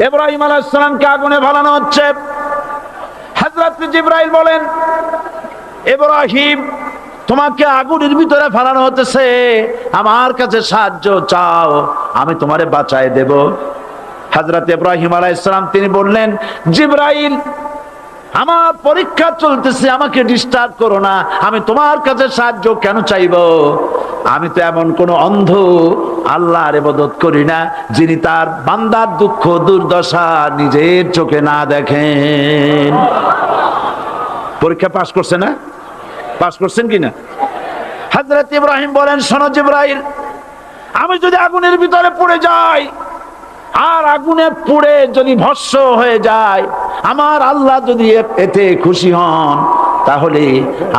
ইব্রাহিম আলাইহিস সালামকে আগুনে ফেলানো হচ্ছে। হযরত জিবরাইল বলেন, ইব্রাহিম তোমাকে আগুনের ভিতরে ফেলানো হতেছে, আমার কাছে সাহায্য চাও, আমি তোমারে বাঁচায় দেব। হযরত ইব্রাহিম আলাইহিস সালাম তিনি বললেন, জিবরাইল আমার পরীক্ষা চলতেছে, আমাকে ডিস্টার্ব করো না, আমি তোমার কাছে সাহায্য কেন চাইবো? আমি তো এমন কোন অন্ধ আল্লাহর ইবাদত করি না যিনি তার বান্দার দুঃখ দুর্দশা নিজের চোখে না দেখেন। পরীক্ষা পাস করছে না? পাস করছেন কিনা? হযরত ইব্রাহিম বলেন, শোনো জিবরাইল, আমি যদি আগুনের ভিতরে পড়ে যাই আর আগুনে পুড়ে যদি ভস্ম হয়ে যায়, আমার আল্লাহ যদি এতে খুশি হন, তাহলে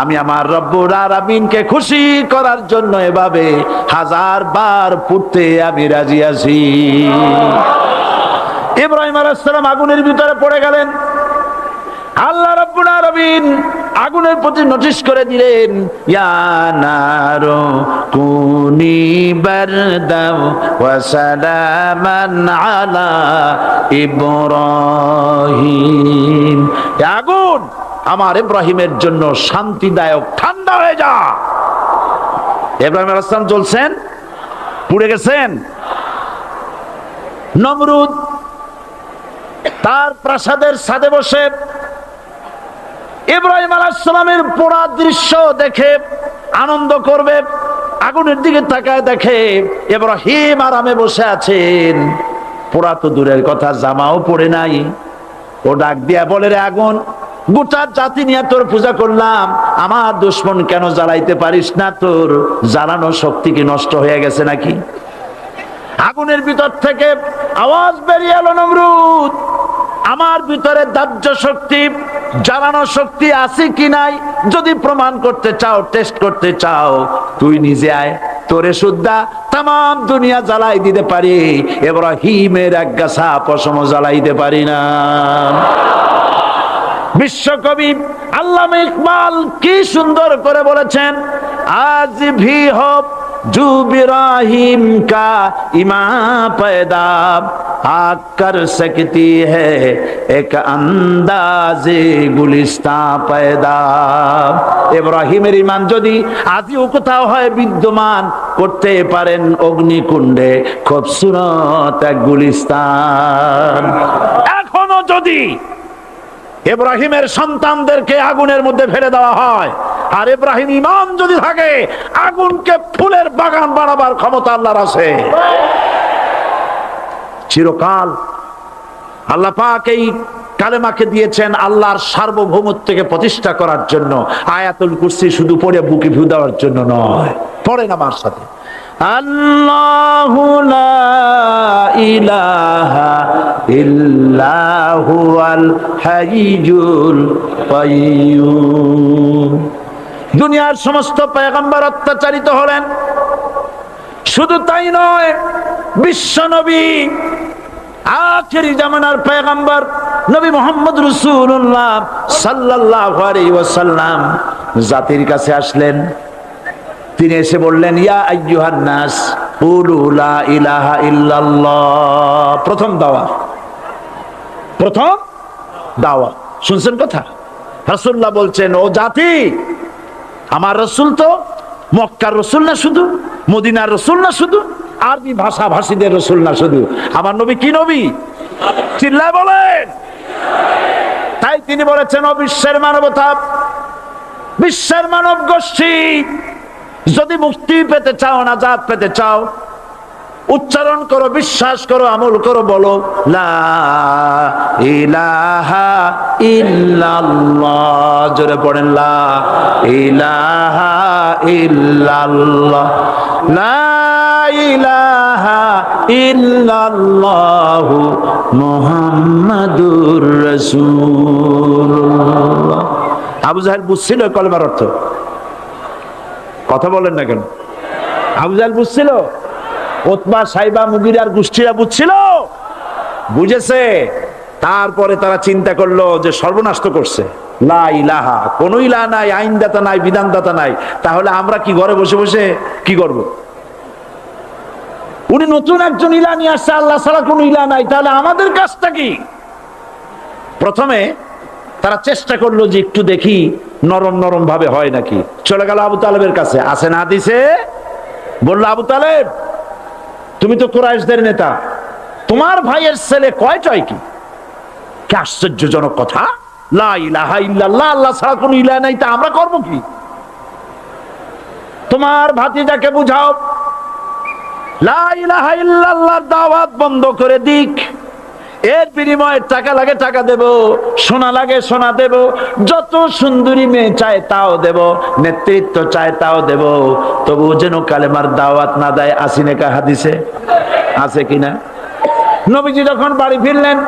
আমি আমার রব্বুল আলামিনকে খুশি করার জন্য এভাবে 1000 বার পুড়তে আমি রাজি আছি। ইব্রাহিম আলাইহিস সালাম আগুনের ভিতরে পড়ে গেলেন। আল্লাহ রাব্বুল আলামিন আগুনের প্রতি নোটিশ করে দিলেন, ইয়া নারু কুনি বারদাও ওয়া সালামান আলা ইব্রাহিম। আগুন আমার ইব্রাহিমের জন্য শান্তিদায়ক, ঠান্ডা হয়ে যা। ইব্রাহিম আলাইহিস সালাম জ্বলছেন, পুড়ে গেছেন। নমরুদ তার প্রাসাদের ছাদে বসে ইব্রাহিম আলাইহিস সালামের পোড়া দৃশ্য দেখে আনন্দ করবে, আগুনের দিকে তাকায় দেখে ইব্রাহিম আরামে বসে আছেন। পোড়া তো দূরের কথা, জামাও পরে নাই। ও ডাক দিয়া বলে, রে আগুন, গোটা জাতি নিয়ে তোর পূজা করলাম, আমার দুশমন কেন জ্বালাইতে পারিস না? তোর জ্বালানো শক্তি কি নষ্ট হয়ে গেছে নাকি? আগুনের ভিতর থেকে আওয়াজ বেরিয়ে এলো, নমরুদ, আমার ভিতরে দাহ্য শক্তি, জ্বালানো শক্তি আছে কি নাই যদি প্রমাণ করতে চাও, টেস্ট করতে চাও, তুই নিজে আয়, তোরে সুদ্ধা তাম দুনিয়া জ্বালাই দিতে পারি, ইব্রাহিমের এক গাছা পশম জ্বালাইতে পারি না। বিশ্বকবি আল্লামা ইকবাল কি সুন্দর করে বলেছেন, আজ ভি হোক जो इब्राहिम का ईमान पैदा आग कर सकती है एक अंदाज़े गुलिस्तां पैदा। ইব্রাহিমের ঈমান যদি আজও কোথাও হয় বিদ্যমান, করতে পারেন অগ্নিকুণ্ডে খুবসুরত এক গুলিস্তান। এখনো যদি ইব্রাহিমের সন্তানদেরকে আগুনের মধ্যে ফেলে দেওয়া হয়, আর ইব্রাহিম ঈমান যদি থাকে, আগুনকে ফুলের বাগান বানাবার ক্ষমতা আল্লাহর আছে। চিরকাল আল্লাহ পাক এই কালেমাকে দিয়েছেন আল্লাহর সার্বভৌমত্বকে প্রতিষ্ঠা করার জন্য। আয়াতুল কুরসি শুধু পড়ে বুকে ভিউ দেওয়ার জন্য নয়, পড়েন আমার সাথে, আল্লাহু লা ইলাহা ইল্লা হুয়াল হাইয়ুল কাইয়্যুম। দুনিয়ার সমস্ত পয়গম্বর অত্যাচারিত হলেন, শুধু তাই নয়, বিশ্ব নবী আখিরি জামানার পয়গম্বর নবী মুহাম্মদ রাসূলুল্লাহ সাল্লাল্লাহু আলাইহি ওয়াসাল্লাম জাতির কাছে আসলেন। তিনি এসে বললেন, ইয়া আইয়ুহান নাস কুলু লা ইলাহা ইল্লাল্লাহ। প্রথম দাওয়া, প্রথম দাওয়া। শুনছেন কথা? রাসূলুল্লাহ বলছেন, ও জাতি, আমার রাসূল তো মক্কার রাসূল না শুধু, মদিনার রাসূল না শুধু, আরবি ভাষা ভাষীদের রাসূল না শুধু, আমার নবী কি নবী? চিল্লায় বলেন। তাই তিনি বলেছেন, ও বিশ্বের মানবতা, বিশ্বের মানব গোষ্ঠী, যদি মুক্তি পেতে চাও, নাজাত পেতে চাও, উচ্চারণ করো, বিশ্বাস করো, আমল করো, বলো লা ইলাহা ইল্লাল্লাহ। জোরে পড়েন, লা ইলাহা ইল্লাল্লাহ, লা ইলাহা ইল্লাল্লাহ মুহাম্মাদুর রাসূলুল্লাহ। আবু জাহেল বুঝছিল কলেমার অর্থ? কথা বলেন না কেন? আবু জাহেল বুঝছিল? উতবা, সাইবা, মুগিরার গোষ্ঠীরা বুঝছিল? বুঝেছে। তারপরে তারা চিন্তা করলো যে সর্বনাশ তো করছে, লা ইলাহা, কোন ইলাহা নাই, আইনদাতা নাই, বিধানদাতা নাই, তাহলে আমরা কি ঘরে বসে বসে কি করব? উনি নতুন একজন ইলা নিয়ে আসছে, আল্লাহ ছাড়া কোন ইলা নাই, তাহলে আমাদের কাজটা কি? প্রথমে তারা চেষ্টা করলো যে একটু দেখি নরম নরম ভাবে হয় নাকি। চলে গেল আবু তালেবের কাছে, আসে না দিছে, বললো আবু তালেব তুমি তো কুরাইশদের নেতা, তোমার ভাইয়ের ছেলে কয়টাই কি? কি আশ্চর্যজনক কথা, লা ইলাহা ইল্লাল্লাহ, আল্লাহ ছাড়া কোন ইলাহ নাই, তা আমরা করব কি? তোমার ভাতিজাকে বুঝাও লা ইলাহা ইল্লাল্লাহর দাওয়াত বন্ধ করে দিক, এর বিনিময়ে টাকা লাগে টাকা দেব, সোনা লাগে সোনা দেব, যত সুন্দরী মেয়ে চায় তাও দেব, নেতৃত্ব চায় তাও দেব, তবু যেন কালেমার দাওয়াত না দেয়। আসিনেকা হাদিসে আছে কিনা? নবীজি যখন বাড়ি ফিরলেন,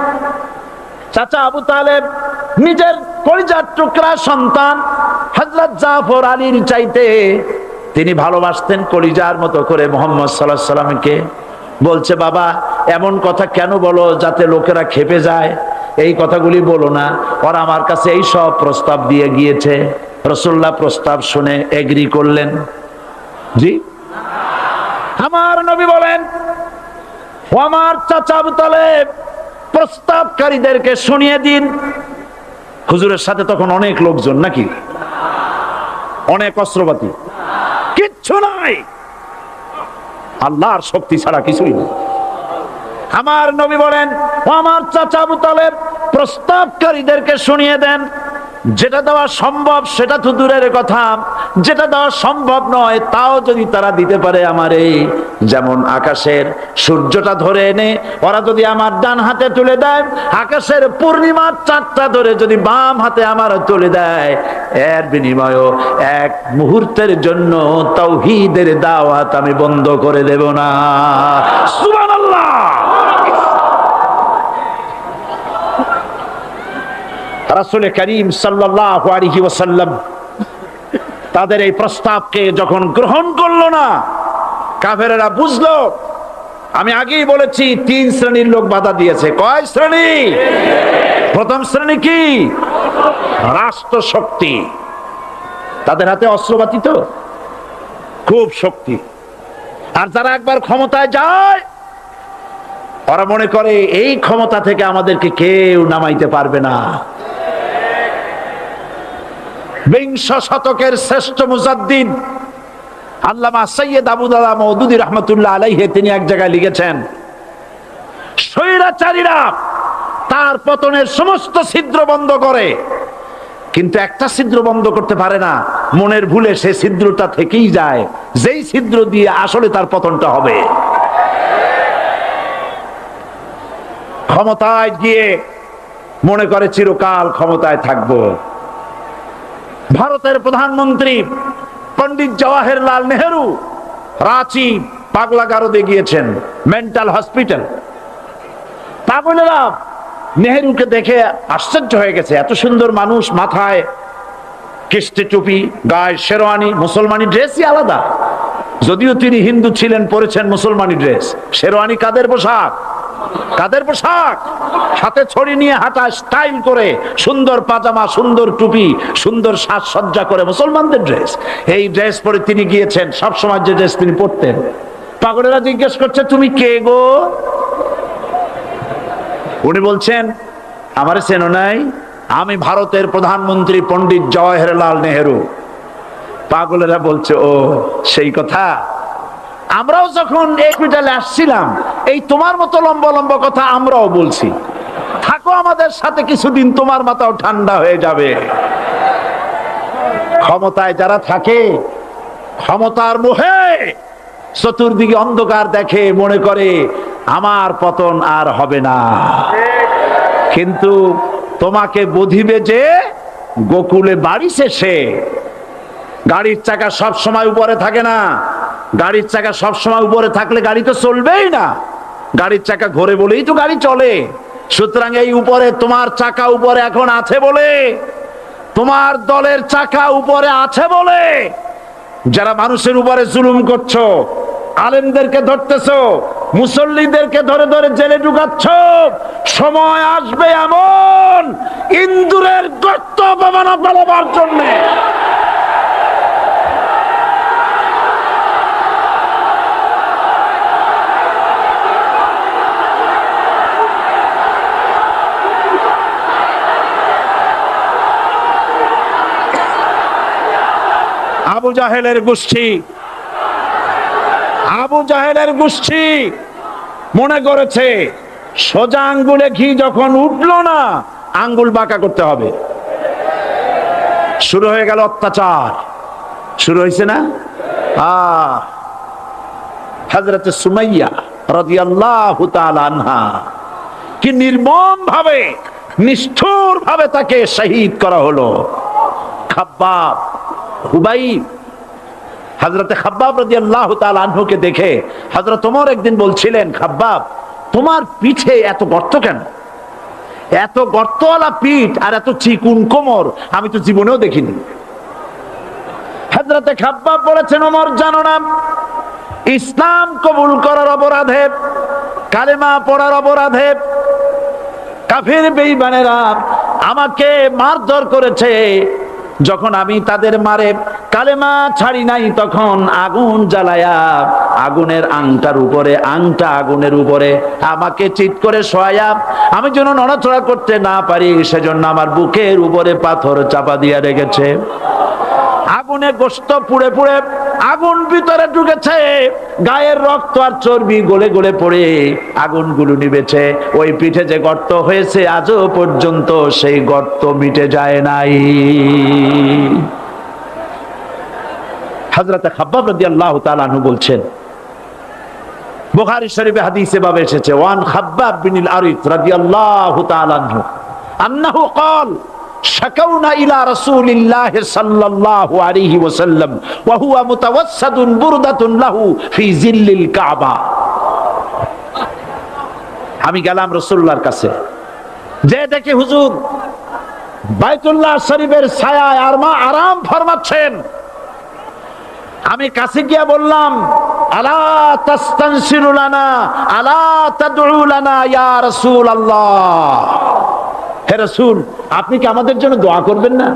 চাচা আবু তালেব নিজের কলিজার টুকরা সন্তান হযরত জাফর আলীর চাইতে তিনি ভালোবাসতেন কলিজার মতো করে মুহাম্মদ সাল্লাল্লাহু আলাইহি সাল্লামকে। বলছে বাবা এমন কথা কেন বলো যাতে লোকেরা খেপে যায়, এই কথাগুলি বলো না, ওরা আমার কাছে এই সব প্রস্তাব দিয়ে গিয়েছে। রাসূলুল্লাহ প্রস্তাব শুনে এগ্রি করলেন? জি। আমার নবী বলেন, ও আমার চাচা আবু তালেব প্রস্তাবকারীদেরকে শুনিয়ে দিন। হুজুরের সাথে তখন অনেক লোকজন নাকি, অনেক অস্ত্রপাতি, কিচ্ছু নাই, আল্লাহর শক্তি ছাড়া কিছুই নেই। আমার নবী বলেন, ও আমার চাচা আবু তালেব প্রস্তাবকারীদেরকে শুনিয়ে দেন, যেটা দেওয়া সম্ভব সেটা তো দূরের কথা, যেটা দেওয়া সম্ভব নয় তাও যদি তারা দিতে পারে আমারে, যেমন আকাশের সূর্যটা ধরে এনে ওরা যদি আমার ডান হাতে তুলে দেয়, আকাশের পূর্ণিমার চাঁদটা ধরে যদি বাম হাতে আমার তুলে দেয়, এর বিনিময়ে এক মুহূর্তের জন্য তাওহীদের দাওয়াত আমি বন্ধ করে দেব না। সুবহানাল্লাহ। রাসূল করিম সাল্লাল্লাহু আলাইহি ওয়াসাল্লাম তাদের এই প্রস্তাবকে যখন গ্রহণ করলো না, কাফেরেরা বুঝলো, আমি আগেই বলেছি তিন শ্রেণীর লোক বাধা দিয়েছে। কয় শ্রেণী? প্রথম শ্রেণী কি? রাষ্ট্র শক্তি, তাদের হাতে অস্ত্রপাতি তো খুব শক্তি, আর যারা একবার ক্ষমতায় যায় ওরা মনে করে এই ক্ষমতা থেকে আমাদেরকে কেউ নামাইতে পারবে না। বিংশ শতকের শ্রেষ্ঠ মুজাদ্দিদ আল্লামা সৈয়দ আবু দাদা মওদুদী রাহমাতুল্লাহ আলাইহি তিনি এক জায়গায় লিখেছেন, স্বৈরাচারীরা তার পতনের সমস্ত ছিদ্র বন্ধ করে, কিন্তু একটা ছিদ্র বন্ধ করতে পারে না, মনের ভুলে সে ছিদ্রটা থেকেই যায়, যেই ছিদ্র দিয়ে আসলে তার পতনটা হবে। ক্ষমতায় গিয়ে মনে করে চিরকাল ক্ষমতায় থাকবো। ভারতের প্রধানমন্ত্রী পণ্ডিত জওয়াহরলাল নেহেরু রাঁচি পাগলাগারদে গিয়েছেন, মেন্টাল হসপিটাল। পাগলেরা নেহেরুকে দেখে আশ্চর্য হয়ে গেছে, এত সুন্দর মানুষ, মাথায় কিস্তি টুপি, গায়ে শেরওয়ানি, মুসলমানি ড্রেসই আলাদা, যদিও তিনি হিন্দু ছিলেন, পরেছেন মুসলমানি ড্রেস। শেরওয়ানি কাদের পোশাক? কাদের পোশাক? হাতে ছড়ি নিয়ে হাঁটা, স্টাইল করে, সুন্দর পাজামা, সুন্দর টুপি, সুন্দর সাজসজ্জা করে, মুসলমানদের ড্রেস। এই ড্রেস পরে তিনি গিয়েছেন, সবসময় যে ড্রেস তিনি পরতেন। পাগলেরা জিজ্ঞেস করছে তুমি কে গো? উনি বলছেন আমারে চেনো নাই, আমি ভারতের প্রধানমন্ত্রী পণ্ডিত জওয়াহরলাল নেহেরু। পাগলেরা বলছে ও সেই কথা, আমরাও যখন হসপিটালে আসছিলাম এই তোমার মতো লম্বা লম্বা কথা আমরাও বলছি, থাকো আমাদের সাথে কিছুদিন, তোমার মাথাও ঠান্ডা হয়ে যাবে। ক্ষমতায় যারা থাকে, ক্ষমতার মোহে চতুর্দিকে অন্ধকার দেখে, মনে করে আমার পতন আর হবে না। কিন্তু তোমাকে বুঝিবে যে গোকুলে বাড়ি শেষে গাড়ির চাকা সব সময় উপরে থাকে না, গাড়ির চাকা সব সময় উপরে থাকলে গাড়ি তো চলবেই না, গাড়ির চাকা ঘোরে বলেই তো গাড়ি চলে। সুতরাং এই উপরে তোমার চাকা উপরে এখন আছে বলে, তোমার দলের চাকা উপরে আছে বলে যারা মানুষের উপরে জুলুম করছো, আলেমদেরকে ধরতেছো, মুসল্লিদেরকে ধরে ধরে জেলে ঢুকাচ্ছ, সময় আসবে এমন ইন্দুরের গর্ত পালাবার জন্য। আবু জাহেলের গোষ্ঠী, আবু জাহেলের গোষ্ঠী মনে করেছে সোজা আঙ্গুলে ঘি যখন উঠলো না, আঙ্গুল বাঁকা করতে হবে। শুরু হয়ে গেল অত্যাচার, শুরু হয়েছে না? হযরত সুমাইয়া রাদিয়াল্লাহু তাআলা আনহা কি নির্মম ভাবে, নিষ্ঠুর ভাবে তাকে শহীদ করা হলো। খাব্বাব, হুবাইব, হযরত খাব্বাব রাদিয়াল্লাহু তাআলা আনহুকে দেখে হযরত ওমর একদিন বলছিলেন, খাব্বাব তোমার পিঠে এত গর্ত কেন? এত গর্তওয়ালা পিঠ আর এত চিকুন কোমর আমি তো জীবনেও দেখিনি। হযরত খাব্বাব বলেছেন, ওমর জানো না, ইসলাম কবুল করার অপরাধে, কালেমা পড়ার অপরাধে কাফির বেঈমানেরা আমাকে মারধর করেছে। যখন আমি তাদের মারে কালেমা ছাড়ি নাই, তখন আগুন জ্বালায়া আগুনের আংটার উপরে, আংটা আগুনের উপরে আমাকে চিৎ করে শোয়ায়া, আমি যেন নড়াচড়া করতে না পারি সেজন্য আমার বুকের উপরে পাথর চাপা দিয়ে রেখেছে। আগুনে গোশত পুড়ে পুড়ে আগুন ভিতরে ঢুকেছে, গায়ের রক্ত আর চর্বি গলে গলে পড়ে আগুনগুলো নিভেছে। ওই পিঠে যে গর্ত হয়েছে আজও পর্যন্ত সেই গর্ত মিটে যায় নাই। হযরত খাব্বাব রাদিয়াল্লাহু তাআলা আনহু বলছেন, বুখারী শরীফে হাদিসে ভাবে এসেছে, ওয়ান খাব্বাব বিন আরিত রাদিয়াল্লাহু তাআলা আনহু আন্নাহু ক্বাল শাকাউনা ইলা রাসূলিল্লাহি সাল্লাল্লাহু আলাইহি ওয়াসাল্লাম ওয়া হুয়া মুতাওয়াসসাদুন বুরদাতুন লাহু ফি জিল্লিল কাবা। আমি গেলাম রাসূলুল্লাহর কাছে, যে দেখি হুজুর বাইতুল্লাহ শরীফের ছায়ায় আরাম ফরমাচ্ছেন। আমি কাছে গিয়া বললাম, আলা তাস্তানসিরু লানা আলা তাদউ লানা ইয়া রাসূলুল্লাহ, হে রাসূল আপনি কি আমাদের জন্য দোয়া করবেন না?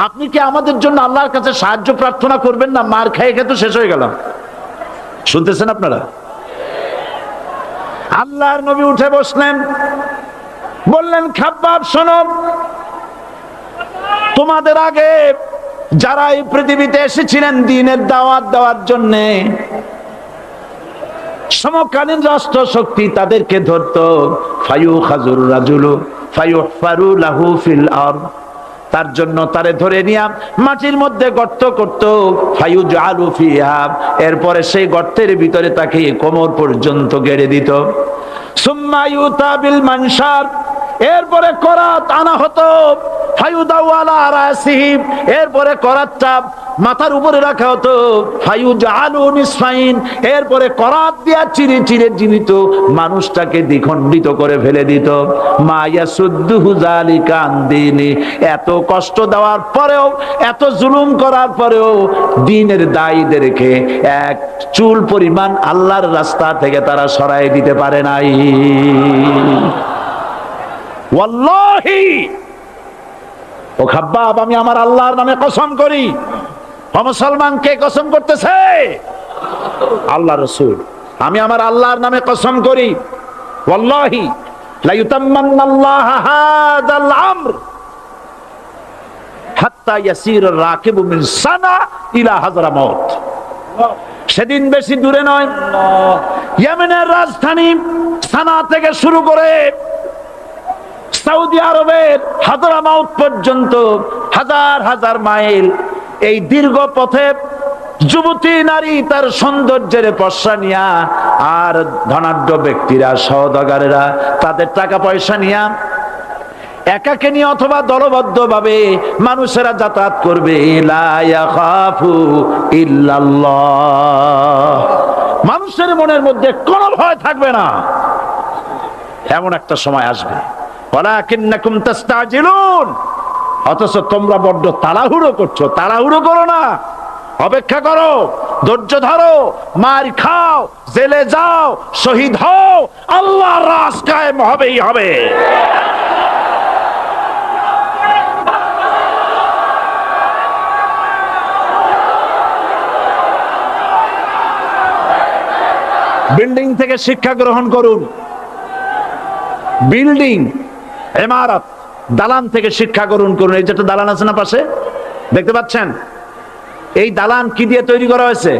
আপনি কি আমাদের জন্য আল্লাহর কাছে সাহায্য প্রার্থনা করবেন না? মার খেয়ে খেয়ে তো শেষ হয়ে গেলাম। শুনতেছেন আপনারা? আল্লাহর নবী উঠে বসলেন, বললেন, খাব্বাব শোনো, তোমাদের আগে যারা এই পৃথিবীতে এসেছিলেন দ্বীনের দাওয়াত দেওয়ার জন্য, সমকালীন রাষ্ট্র শক্তি তাদেরকে ধরতো, ফায়ুখাজুর রাজুলু ফায়ুহফারু লাহু ফিল আরদ, তার জন্য তারে ধরে নিয়া মাটির মধ্যে গর্ত করত, ফায়ুজআলু ফিহা, এরপরে সেই গর্তের ভিতরে তাকে কোমর পর্যন্ত গেড়ে দিত। সুম্মা ইউতা বিল মানশার, এরপরে করাত আনা হতো, ফায়ুদাউ আলা রাসিহি, এরপরে করাতটা মাথার উপরে রাখা হতো, ফায়ুজআলু নিসফাইন, এরপরে করাত দিয়া চিরে চিরে জীবিত মানুষটাকে দ্বিখণ্ডিত করে ফেলে দিত। মা ইয়াসুদ্দুহু যালিকা আন দীনি, এত কষ্ট দেওয়ার পরেও, এত জুলুম করার পরেও দ্বীনের দায়ীদেরকে এক চুল পরিমাণ আল্লাহর রাস্তা থেকে তারা সরাই দিতে পারে নাই। ওয়াল্লাহি, ও খাব্বাব আমি আমার আল্লাহর নামে কসম করি। ও মুসলমান, কে কসম করতেছে? আল্লাহ রাসূল। আমি আমার আল্লাহর নামে কসম করি, ওয়াল্লাহি লা ইউতাম্মান্নাল্লাহু হাযাল আমর হাত্তা ইয়াসির রাকিবু মিন সানা ইলা হাযরামাউত। সেদিন বেশি দূরে নয়, ইয়েমেনের রাজধানী সানা থেকে শুরু করে সৌদি আরবের হাযরামাউত পর্যন্ত হাজার হাজার মাইল, এই দীর্ঘ পথে যুবতী নারী তার সৌন্দর্যের পশ্চা নিয়া, আর ধনাঢ্য ব্যক্তিরা সওদাগরেরা তাদের টাকা পয়সা নিয়া একাকে নিয়ে অথবা দলবদ্ধ ভাবে মানুষেরা যাতায়াত করবে। লা ইয়াখাফু ইল্লাল্লাহ, মানুষের মনের মধ্যে কোনো ভয় থাকবে না। এমন একটা সময় আসবে, ওয়ালাকিন্নাকুম তাস্তাজিলুন, অথচ তোমরা বড্ড তাড়াহুড়ো করছো। তাড়াহুড়ো করো না, অপেক্ষা করো, ধৈর্য ধরো, মার খাও, জেলে যাও, শহীদ হও, আল্লাহর রাজ কায়েম হবেই হবে। বিল্ডিং থেকে শিক্ষা গ্রহণ করুন। বিল্ডিং, ইমারত, দালান থেকে শিক্ষা গ্রহণ করুন। এই যেটা দালান আছে না পাশে, দেখতে পাচ্ছেন? এই দালান কি দিয়ে তৈরি করা হয়েছে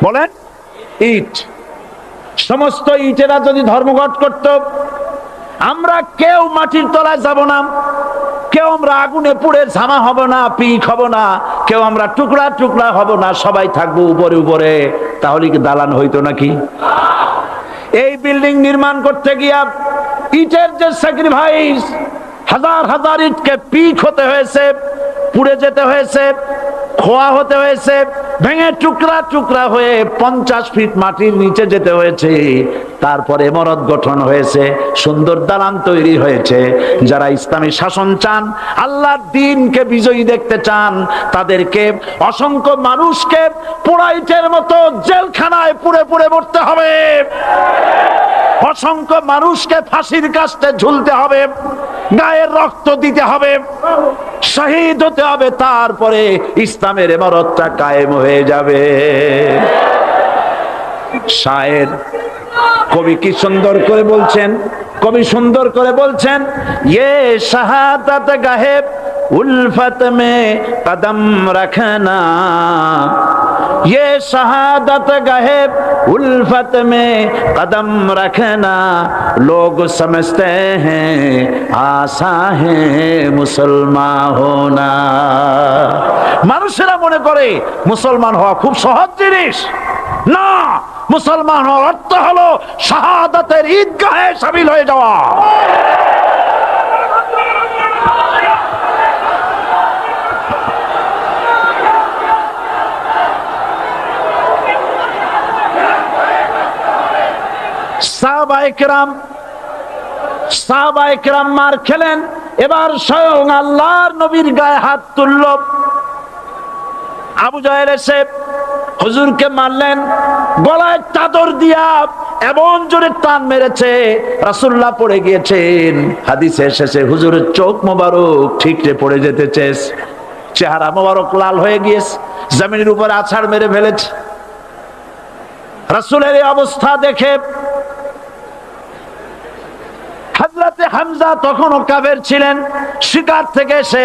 বলেন? ইট। সমস্ত ইটেরা যদি ধর্মঘট করত, আমরা কেউ মাটির তলায় যাব না, কেউ আমরা আগুনে পুড়ে ঝামা হব না, পিক হব না, কেউ আমরা টুকরা টুকরা হব না, সবাই থাকবো উপরে উপরে, তাহলে কি দালান হইতো নাকি? এই বিল্ডিং নির্মাণ করতে গিয়া ইটের যে স্যাক্রিফাইস, হাজার হাজার ইটকে পিক হতে হয়েছে, পুড়ে যেতে হয়েছে, খোয়া হতে হয়েছে, ভেঙে টুকরা টুকরা হয়ে 50 ফিট মাটির নিচে যেতে হয়েছে, তারপরে ইমারত গঠন হয়েছে, সুন্দর দালান তৈরি হয়েছে। যারা ইসলামী শাসন চান, আল্লাহর দ্বীনকে বিজয়ী দেখতে চান, তাদেরকে অসংখ্য মানুষকে পোড়া ইটের মতো জেলখানায় পুড়ে পুড়ে মরতে হবে, অসংখ্য মানুষকে ফাঁসির কাস্টে ঝুলতে হবে, গায়ের রক্ত দিতে হবে, শহীদ হতে হবে, তারপরে ইসলামের ইমারতটা কায়েম হয়ে যাবে। শায়ের কবি কি সুন্দর করে বলছেন, কবি সুন্দর করে বলছেন, ये शहादत गाहे उल्फत में कदम रखना, ये शहादत गाहे उल्फत में कदम रखना, लोग समझते हैं आसा है मुसलमान होना। মানুষেরা মনে করে মুসলমান হওয়া খুব সহজ জিনিস। না, মুসলমান হওয়ার অর্থ হলো শাহাদাতের ঈদগাহে শামিল হয়ে যাওয়া। সাহাবায়ে কেরাম মার খেলেন, এবার স্বয়ং আল্লাহর নবীর গায়ে হাত তুলল। আবু জাহেল এসে হুজুরকে মারলেন, গলায় চাদর দিয়া এমন জোরে টান মেরেছে, রাসূলুল্লাহ পড়ে গিয়েছেন। হাদিসে এসেছে হুজুরের চোখ মোবারক ঠিকরে পড়ে যেতেছে, চেহারা মোবারক লাল হয়ে গিয়েছে, জমিনের উপর আছাড় মেরে ফেলেছে। রাসূলের এই অবস্থা দেখে হযরতে হামজা তখনও কাফের ছিলেন, শিকার থেকে এসে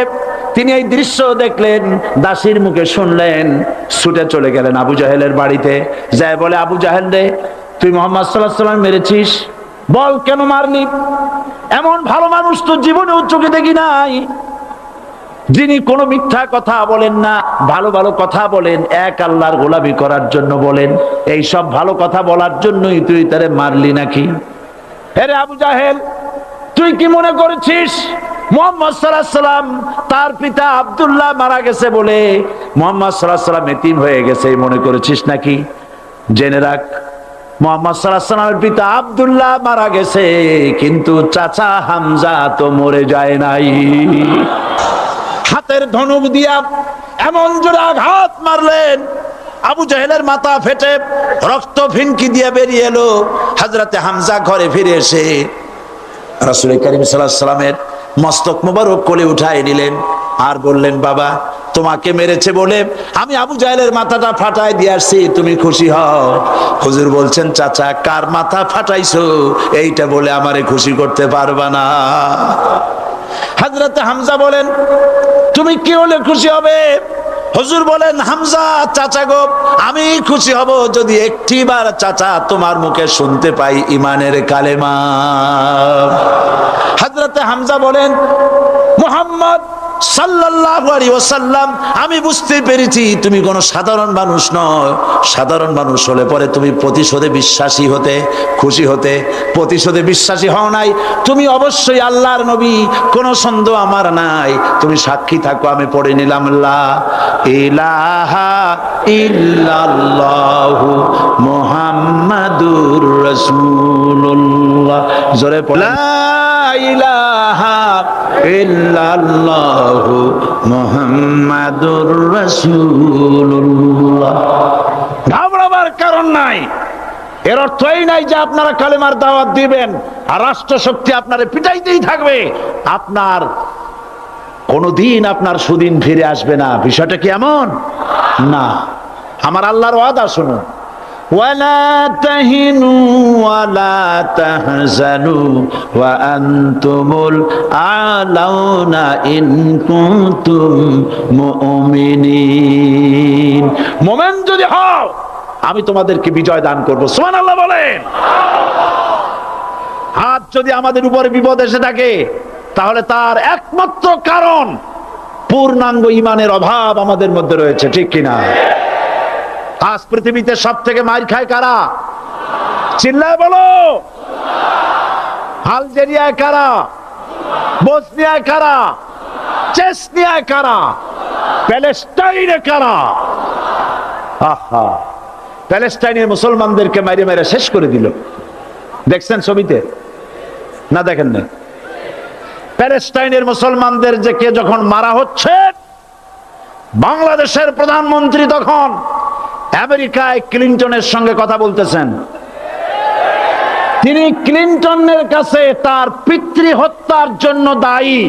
তিনি এই দৃশ্য দেখলেন, দাসীর মুখে শুনলেন, ছুটে চলে গেলেন আবু জাহেলের বাড়িতে। যায় বলে, আবু জাহেল রে, তুই মুহাম্মদ সাল্লাল্লাহু আলাইহি ওয়াসাল্লাম মেরেছিস, বল কেন মারলি? এমন ভালো মানুষ তো জীবনে চোখে দেখি নাই, যিনি কোনো মিথ্যা কথা বলেন না, ভালো ভালো কথা বলেন, এক আল্লাহর গোলামি করার জন্য বলেন। এই সব ভালো কথা বলার জন্যই তুই তারে মারলি নাকি? আরে আবু জাহেল, তুই কি মনে করেছিস মুহাম্মদ সাল্লাল্লাহু আলাইহি ওয়াসাল্লাম তার পিতা আব্দুল্লাহ মারা গেছে বলে মুহাম্মদ সাল্লাল্লাহু আলাইহি ওয়াসাল্লাম এতিম হয়ে গেছে মনে করেছিস নাকি? জেনে রাখ, মুহাম্মদ সাল্লাল্লাহু আলাইহি ওয়াসাল্লামের পিতা আব্দুল্লাহ মারা গেছে, কিন্তু চাচা হামজা তো মরে যায় নাই। হাতের ধনুক দিয়া এমন জোরে আঘাত মারলেন, আবু জাহেলের মাথা ফেটে রক্ত ফিনকি দিয়ে বেরিয়ে এলো। হযরতে হামজা ঘরে ফিরে এসে রাসূল করিম সাল্লাল্লাহু আলাইহি ওয়াসাল্লামের মস্তক মোবারক কোলে উঠায় নিলেন আর বললেন, বাবা, তোমাকে মেরেছে বলে আমি আবু জাহেলের মাথাটা ফাটায় দিয়ে আসছি, তুমি খুশি হও। হুজুর বলছেন, চাচা, কার মাথা ফাটাইছো এইটা বলে আমারে খুশি করতে পারবা না। হযরতে হামজা বলেন, তুমি কি হলে খুশি হবে? হুজুর বলেন, হামজা চাচা গো, আমি খুশি হব যদি একটিবার চাচা তোমার মুখে শুনতে পাই ঈমানের কালেমা। হযরতে হামজা বলেন, মুহাম্মদ সাল্লাল্লাহু আলাইহি ওয়াসাল্লাম, আমি বুঝতে পেরেছি তুমি কোনো সাধারণ মানুষ নয়। সাধারণ মানুষ হলে পরে তুমি প্রতিশোধে বিশ্বাসী হতে, খুশি হতে। প্রতিশোধে বিশ্বাসী হও নাই, তুমি অবশ্যই আল্লাহর নবী, কোনো সন্দেহ আমার নাই। তুমি সাক্ষী থাকো, আমি পড়ে নিলাম, লা ইলাহা ইল্লাল্লাহু মুহাম্মাদুর রাসূলুল্লাহ। জোরে পড়ে, লা ইলাহা ইল্লাল্লাহু মুহাম্মাদুর রাসূলুল্লাহ। ঘাবড়াবার কারণ নাই। এর অর্থ এই নাই যে আপনারা কালেমার দাওয়াত দিবেন আর রাষ্ট্রশক্তি আপনারে পিটাইতেই থাকবে, আপনার কোনদিন আপনার সুদিন ফিরে আসবে না। বিষয়টা কি এমন না? আমার আল্লাহর ওয়াদা শুনুন, ওয়ালা তাহিনু ওয়ালা তাহজানু ওয়া আনতুমুল আলাউনা ইন কুনতুম মুমিনিন। মুমিন যদি হও আমি তোমাদেরকে বিজয় দান করব। সুবহানাল্লাহ বলেন। আজ যদি আমাদের উপরে বিপদ এসে থাকে তাহলে তার একমাত্র কারণ পূর্ণাঙ্গ ঈমানের অভাব আমাদের মধ্যে রয়েছে, ঠিক কিনা? আজ পৃথিবীতে সব থেকে মার খায় কারা? চিল্লায় বলো। আলজেরিয়ায় কারা? বসনিয়ায় কারা? চেচনিয়ায় কারা? প্যালেস্টাইনে কারা? আহা, প্যালেস্টাইনের মুসলমানদেরকে মেরে মেরে শেষ করে দিল। দেখছেন ছবিতে না? দেখেন না? প্যালেস্টাইনের মুসলমানদের যে কে যখন মারা হচ্ছে, বাংলাদেশের প্রধানমন্ত্রী তখন আমেরিকায় ক্লিনটনের সঙ্গে কথা বলতেছেন। তিনি ক্লিনটনের কাছে তার পিতৃ হত্যার জন্য দায়ী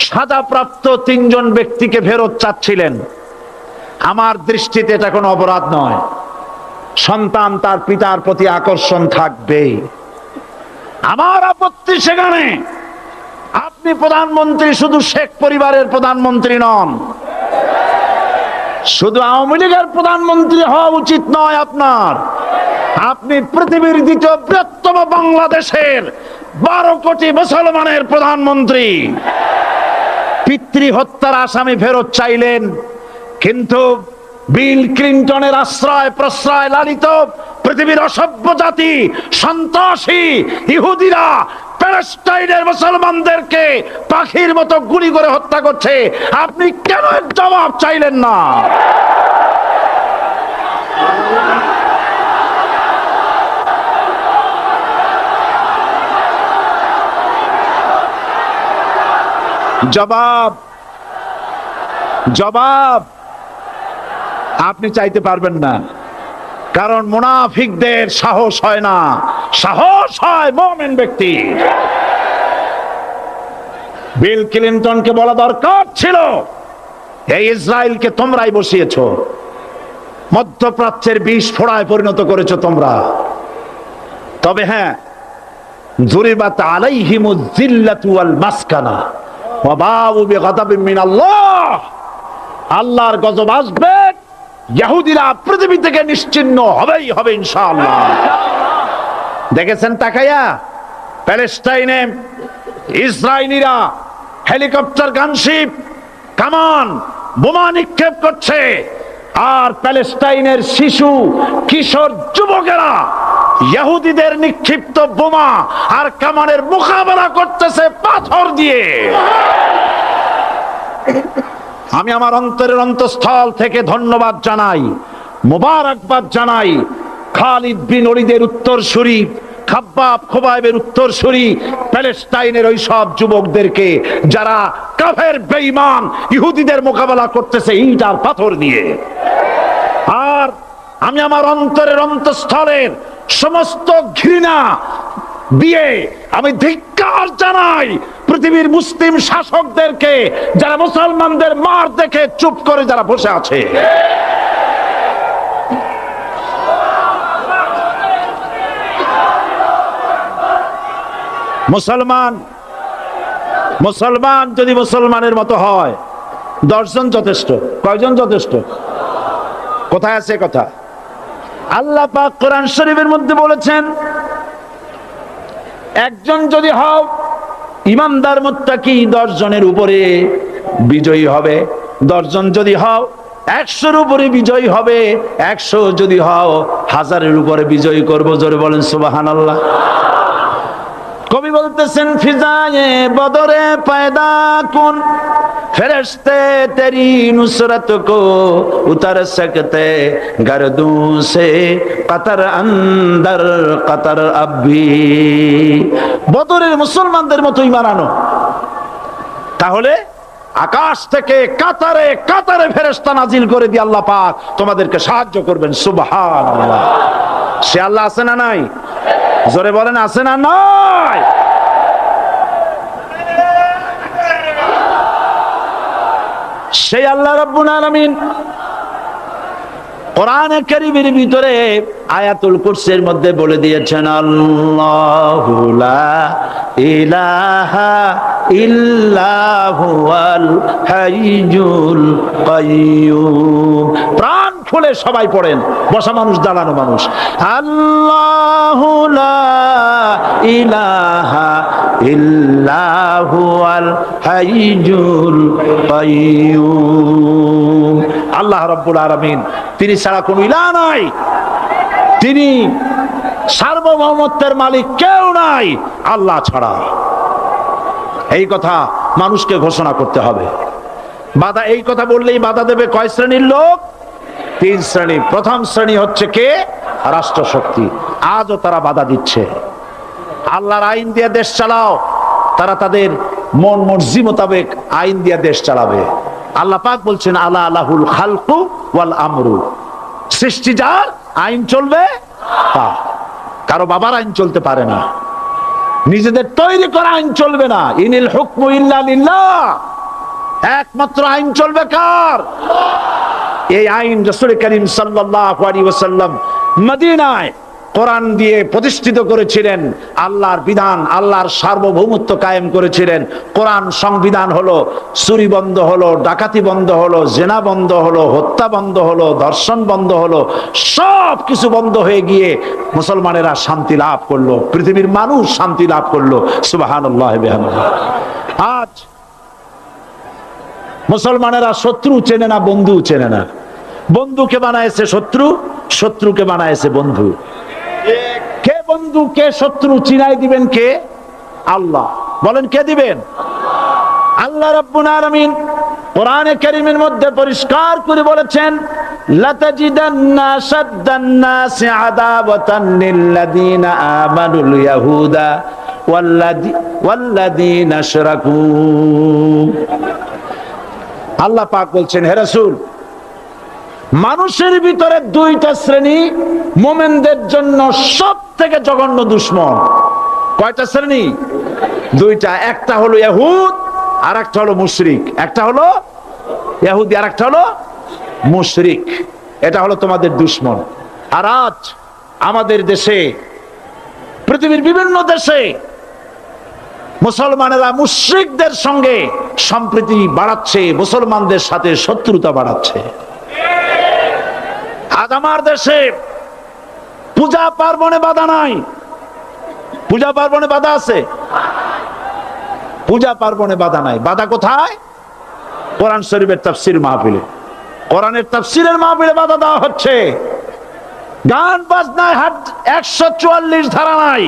সাজাপ্রাপ্ত 3 জন ব্যক্তিকে ফেরত চাচ্ছিলেন। আমার দৃষ্টিতে এটা কোনো অপরাধ নয়। সন্তান তার পিতার প্রতি আকর্ষণ থাকবে। আমার আপত্তি সেখানে আপনি প্রধানমন্ত্রী শুধু শেখ পরিবারের প্রধানমন্ত্রী নন, শুধু আওয়ামী লীগের প্রধানমন্ত্রী হওয়া উচিত নয় আপনার। আপনি পৃথিবীর দ্বিতীয় বৃহত্তম বাংলাদেশের 12 কোটি মুসলমানের প্রধানমন্ত্রী। পিতৃ হত্যার আসামি ফেরত চাইলেন, কিন্তু বিল ক্লিনটনের আশ্রয় প্রশ্রয় লালিত পৃথিবীর অসভ্য জাতি সন্ত্রাসী ইহুদিরা প্যালেস্টাইনের মুসলমানদেরকে পাখির মতো গুলি করে হত্যা করছে। আপনি কেন এর জবাব চাইলেন না? জবাব জবাব আপনি চাইতে পারবেন না, কারণ মুনাফিকদের সাহস হয় না, সাহস হয় মুমিন ব্যক্তির। বিল ক্লিনটনকে বলা দরকার ছিল, এই ইসরায়েলকে তোমরাই বসিয়েছো, মধ্যপ্রাচ্যের বিষ ফোড়ায় পরিণত করেছো তোমরা। তবে হ্যাঁ, যুরিবাত আলাইহিমুজ জিল্লাতু ওয়াল মাসকানা ওয়া বাউ বিগাদাবিন মিনাল্লাহ। আল্লাহর গজব আসবে, ইহুদিরা পৃথিবী থেকে নিশ্চিহ্ন হবেই হবে ইনশাআল্লাহ। দেখেছেন তাকায়া প্যালেস্টাইনে ইসরায়েলিরা হেলিকপ্টার, গানশিপ, কামান, বোমা নিক্ষেপ করছে, আর প্যালেস্টাইনের শিশু কিশোর যুবকেরা ইহুদিদের নিক্ষিপ্ত বোমা আর কামানের মোকাবেলা করতেছে পাথর দিয়ে। আমি আমার অন্তরের অন্তঃস্থল থেকে ধন্যবাদ জানাই, মোবারকবাদ জানাই খালিদ বিন ওলীদের উত্তরসূরি, খাব্বাব খোবাইবের উত্তরসূরি প্যালেস্টাইনের ওই সব যুবকদেরকে যারা কাফের বেঈমান ইহুদিদের মোকাবেলা করতেছে ইট আর পাথর দিয়ে। আর আমি আমার অন্তরের অন্তঃস্থলের সমস্ত ঘৃণা দিয়ে আমি ধিক্কার জানাই পৃথিবীর মুসলিম শাসকদেরকে, যারা মুসলমানদের মার দেখে চুপ করে যারা বসে আছে। মুসলমান যদি মুসলমানের মতো হয়, 10 জন যথেষ্ট। কয়জন যথেষ্ট? কোথায় আছে কথা? আল্লাহ পাক কোরআন শরীফের মধ্যে বলেছেন, একজন যদি হও ইমানদার মুত্তাকি 10 জনের উপরে বিজয়ী হবে। 10 জন যদি হও 100-এর উপরে বিজয়ী হবে। 100 যদি হও 1000-এর উপরে বিজয়ী করব। জোরে বলেন সুবহানাল্লাহ। কবি বলতেছেন, ফিজায়ে বদরে পয়দা কুন ফেরেশতে তেরি নুসরত কো উতার সকতে গর্দু সে কতর অন্দর কতর আবি। বদরের মুসলমানদের মতো ঈমান আনো, তাহলে আকাশ থেকে কাতারে কাতারে ফেরেশতা নাজিল করে দিয়ে আল্লাহ পাক তোমাদেরকে সাহায্য করবেন। সুবহানাল্লাহ। সে আল্লাহ আছে না নাই? জোরে বলেন, আছে না নাই? সেই আল্লাহ রাব্বুল আলামিন কোরআনে কারীমের ভিতরে আয়াতুল কুরসির মধ্যে বলে দিয়েছেন আল্লাহু লা ইলাহা ইল্লা হুয়াল হাইয়ুল কাইয়্যুম। প্রাণ খুলে সবাই পড়েন, বসা মানুষ দাঁড়ানো মানুষ। আল্লাহু লা ইলাহা ইল্লা হুয়াল হাইয়ুল কাইয়্যুম। আল্লাহ রাব্বুল আলামিন, তিনি ছাড়া কোনো ইলাহ নাই, তিনি সার্বভৌমত্বের মালিক, কেউ নাই আল্লাহ ছাড়া। এই কথা মানুষকে ঘোষণা করতে হবে। বাধা, এই কথা বললেই বাধা দেবে কয় শ্রেণীর লোক? 3 শ্রেণী। প্রথম শ্রেণী হচ্ছে কে? রাষ্ট্রশক্তি। আজও তারা বাধা দিচ্ছে। আল্লাহর আইন দিয়ে দেশ চালাও, তারা তাদের মন মর্জি মোতাবেক আইন দিয়ে দেশ চালাবে। আল্লাহ পাক বলছেন আলা আলাহুল খালকু ওয়াল আমরু, সৃষ্টি যার, আইন চলবে তার। কারো বাবার আইন চলতে পারে না, নিজেদের তৈরি করা আইন চলবে না। ইনিল হুকমু ইল্লা লিল্লাহ, একমাত্র আইন চলবে কার? এই আইন রাসূল করিম সাল্লাল্লাহু আলাইহি ওয়াসাল্লাম মদিনায় কোরআন দিয়ে প্রতিষ্ঠিত করেছিলেন। আল্লাহর বিধান, আল্লাহর সার্বভৌমত্ব কায়েম করেছিলেন। কোরআন সংবিধান হলো, চুরি বন্ধ হলো, ডাকাতি বন্ধ হলো, জেনা বন্ধ হলো, হত্যা বন্ধ হলো, ধর্ষণ বন্ধ হলো, সব কিছু বন্ধ হয়ে গিয়ে মুসলমানেরা শান্তি লাভ করলো, পৃথিবীর মানুষ শান্তি লাভ করলো। সুবহানাল্লাহ বিহামদিহি। আজ মুসলমানেরা শত্রু চেনে না, বন্ধু চেনে না। বন্ধুকে বানায়েছে শত্রু, শত্রুকে বানায়েছে বন্ধু। কে বন্ধু কে শত্রু চিনাই দিবেন কে? আল্লাহ। বলেন কে দিবেন? আল্লাহ রাব্বুল আলামিন কোরআনে কারীমের মধ্যে পরিষ্কার করে বলেছেন লাতাজিদান্না শাদ্দান নাসি আদাওয়াতান লিল্লাযিনা আমানুল ইয়াহুদা ওয়াল্লাযিনা আশরাকু। আল্লাহ পাক বলছেন, হে রাসূল, মানুষের ভিতরে 2টা শ্রেণী মুমিনদের জন্য সব থেকে জঘন্য দুশমন। কয়টা শ্রেণী? 2টা। একটা হলো ইহুদ, আর একটা হলো মুশরিক। একটা হলো ইহুদি, আর একটা হলো মুশরিক। এটা হলো তোমাদের দুশমন। আর আজ আমাদের দেশে, পৃথিবীর বিভিন্ন দেশে মুসলমানেরা মুশরিকদের সঙ্গে সম্প্রীতি বাড়াচ্ছে, মুসলমানদের সাথে শত্রুতা বাড়াচ্ছে। আজ আমার দেশে পূজা পার্বণে বাধা নাই। পূজা পার্বণে বাধা আছে? পূজা পার্বণে বাধা নাই। বাধা কোথায়? কোরআন শরীফের তাফসীর মাহফিলে। কোরআনের তাফসীরের মাহফিলে বাধা দেওয়া হচ্ছে। গান বাজনায় 144 ধারা নাই,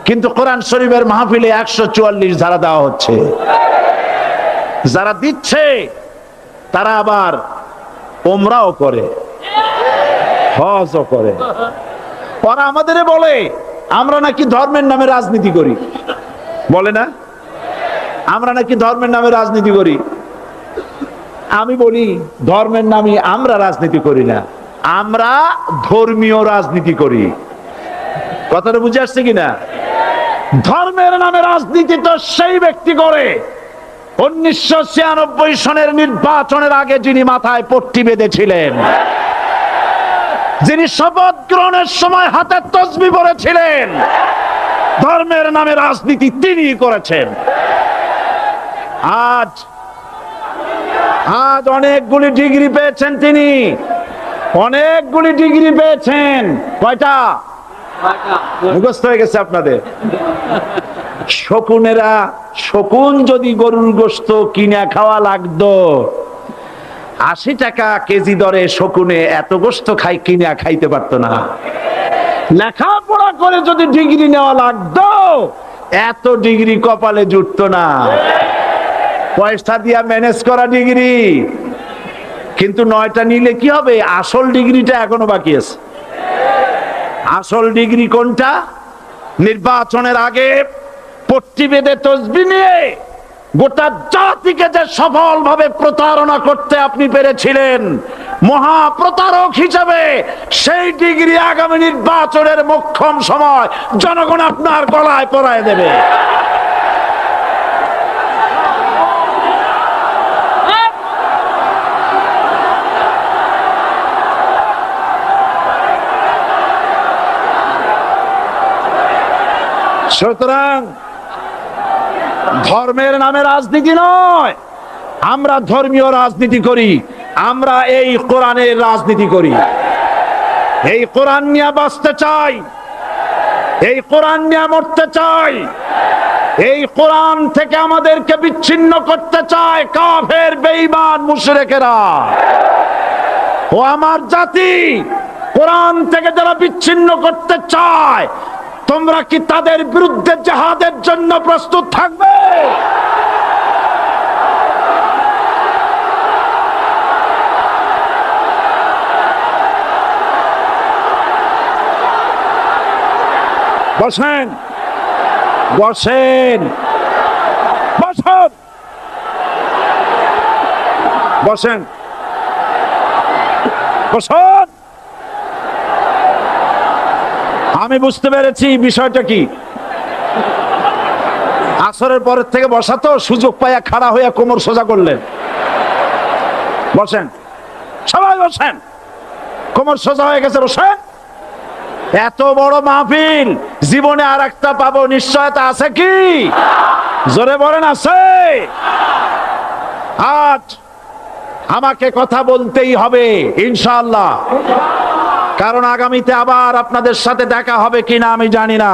কিন্তু কোরআন শরীফের মাহফিলে 144 ধারা দেওয়া হচ্ছে। যারা দিচ্ছে তারা আবার ওমরাও করে, হজও করে। ওরা আমাদের বলে আমরা নাকি ধর্মের নামে রাজনীতি করি। বলে না? আমরা নাকি ধর্মের নামে রাজনীতি করি। আমি বলি ধর্মের নামে আমরা রাজনীতি করি না, আমরা ধর্মীয় রাজনীতি করি। কথাটা বুঝে আসছে কিনা? ধর্মের নামে রাজনীতি তো সেই ব্যক্তি করে 1996 সনের নির্বাচনের আগে যিনি মাথায় পট্টি বেঁধেছিলেন, যিনি শপথ গ্রহণের সময় হাতে তসবিহ পড়েছিলেন। ধর্মের নামে রাজনীতি তিনি করেছেন। আজ অনেকগুলি ডিগ্রি পেয়েছেন তিনি, অনেকগুলি ডিগ্রি পেয়েছেন। কয়টা? মুখস্থ হয়ে গেছে আপনাদের। শকুনেরা, শকুন যদি গরুর গোশত কিনে খাওয়া লাগতো, 80 টাকা কেজি দরে শকুনে এত গোশত কিনে খাইতে পারতো না। লেখাপড়া করে যদি ডিগ্রি নেওয়া লাগতো, এত ডিগ্রি কপালে জুটতো না। পয়সা দিয়া ম্যানেজ করা ডিগ্রি, কিন্তু 9টা নিলে কি হবে? আসল ডিগ্রিটা এখনো বাকি আছে। আসল ডিগ্রি কোনটা? নির্বাচনের আগে পট্টি বেঁধে তসবিহ নিয়ে গোটা জাতিকে যে সফলভাবে প্রতারণা করতে আপনি পেরেছিলেন মহা প্রতারক হিসেবে, সেই ডিগ্রি আগামী নির্বাচনের মোক্ষম সময় জনগণ আপনার গলায় পরায় দেবে। সুতরাং ধর্মের নামে রাজনীতি নয়, আমরা ধর্মীয় রাজনীতি করি, আমরা এই কোরআনের রাজনীতি করি। এই কোরআন নিয়ে বাঁচতে চাই, এই কোরআন নিয়ে মরতে চাই। এই কোরআন থেকে আমাদেরকে বিচ্ছিন্ন করতে চায় কাফের, বেঈমান, মুশরিকেরা। ও আমার জাতি, কোরআন থেকে যারা বিচ্ছিন্ন করতে চায়, তোমরা কি তাদের বিরুদ্ধে জিহাদের জন্য প্রস্তুত থাকবে? বসেন, বসেন, বসেন, বসেন, বসেন। আমি বুঝতে পেরেছি বিষয়টা কি। আসরের পরের থেকে বসা তো, সুযোগ পাইয়া খাড়া হইয়া কোমর সোজা করলেন। বসেন, সবাই বসেন, কোমর সোজা হয়ে গেছে, বসেন। এত বড় মাহফিল, জীবনে আর একটা পাবো নিশ্চয়তা আছে কি? জোরে বলেন, আছে? আজ আমাকে কথা বলতেই হবে ইনশাআল্লাহ, কারণ আগামীতে আবার আপনাদের সাথে দেখা হবে কিনা আমি জানি না।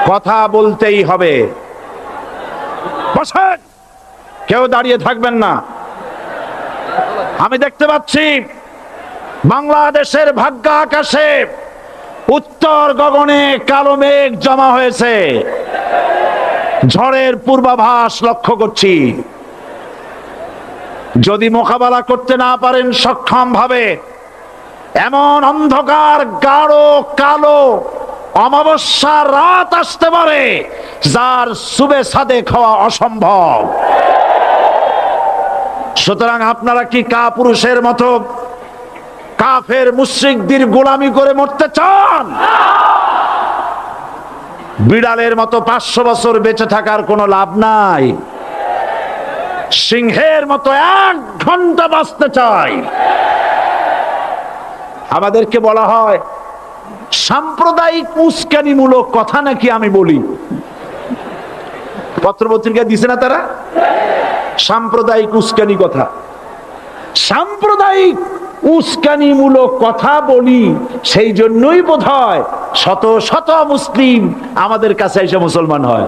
কথা বলতেই হবে। বসেন, কেউ দাঁড়িয়ে থাকবেন না। আমি দেখতে পাচ্ছি বাংলাদেশের ভাগ্য আকাশে উত্তর গগনে কালো মেঘ জমা হয়েছে, ঝড়ের পূর্বাভাস লক্ষ্য করছি। যদি মোকাবেলা করতে না পারেন সক্ষম ভাবে, এমন অন্ধকার গাঢ় কালো অমাবস্যার রাত আসতে পারে যার সুবে সাদে খাওয়া অসম্ভব। সুতরাং আপনারা কি কাপুরুষের মতো কাফের মুশরিকদের গোলামি করে মরতে চান? বিড়ালের মতো 500 বছর বেঁচে থাকার কোনো লাভ নাই। সিংহের মতো 1 ঘন্টা বাঁচতে চাই। আমাদেরকে বলা হয় সাম্প্রদায়িক উস্কানিমূলক কথা নাকি আমি বলি। পত্রপত্রিকা দিছে না তারা? সাম্প্রদায়িক উস্কানি কথা, সাম্প্রদায়িক উস্কানিমূলক কথা বলি, সেই জন্যই বোধহয় শত শত মুসলিম আমাদের কাছে এসে মুসলমান হয়।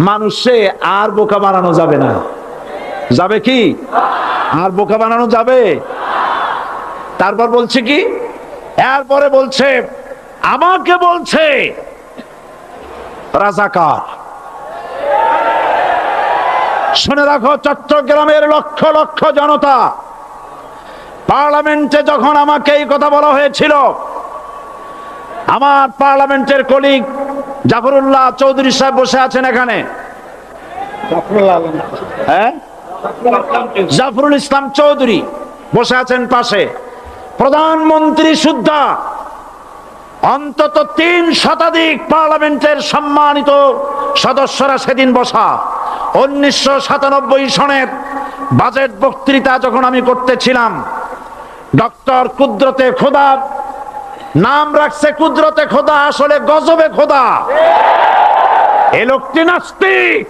মানুষে আর বোকা বানানো যাবে না। যাবে কি? আর বোকা বানানো যাবে? তারপর বলছে কি? এরপরে বলছে, আমাকে বলছে রাজাকার। শুনে রাখো চট্টগ্রামের লক্ষ লক্ষ জনতা, পার্লামেন্টে যখন আমাকে এই কথা বলা হয়েছিল, আমার পার্লামেন্টের কলিগ জাফরুল্লাহ চৌধুরী সাহেব বসে আছেন এখানে, হ্যাঁ, জাফরুল ইসলাম চৌধুরী বসে আছেন পাশে, প্রধানমন্ত্রী সুদ্ধা, অন্তত 3 শতাধিক পার্লামেন্টের সম্মানিত সদস্যরা সেদিন বসা। 1997 সনের বাজেট বক্তৃতা যখন আমি করতেছিলাম, ডক্টর কুদরতে খোদা, নাম রাখছে কুদরতে খোদা, আসলে গজবে খোদা। এই লোকটি নাস্তিক,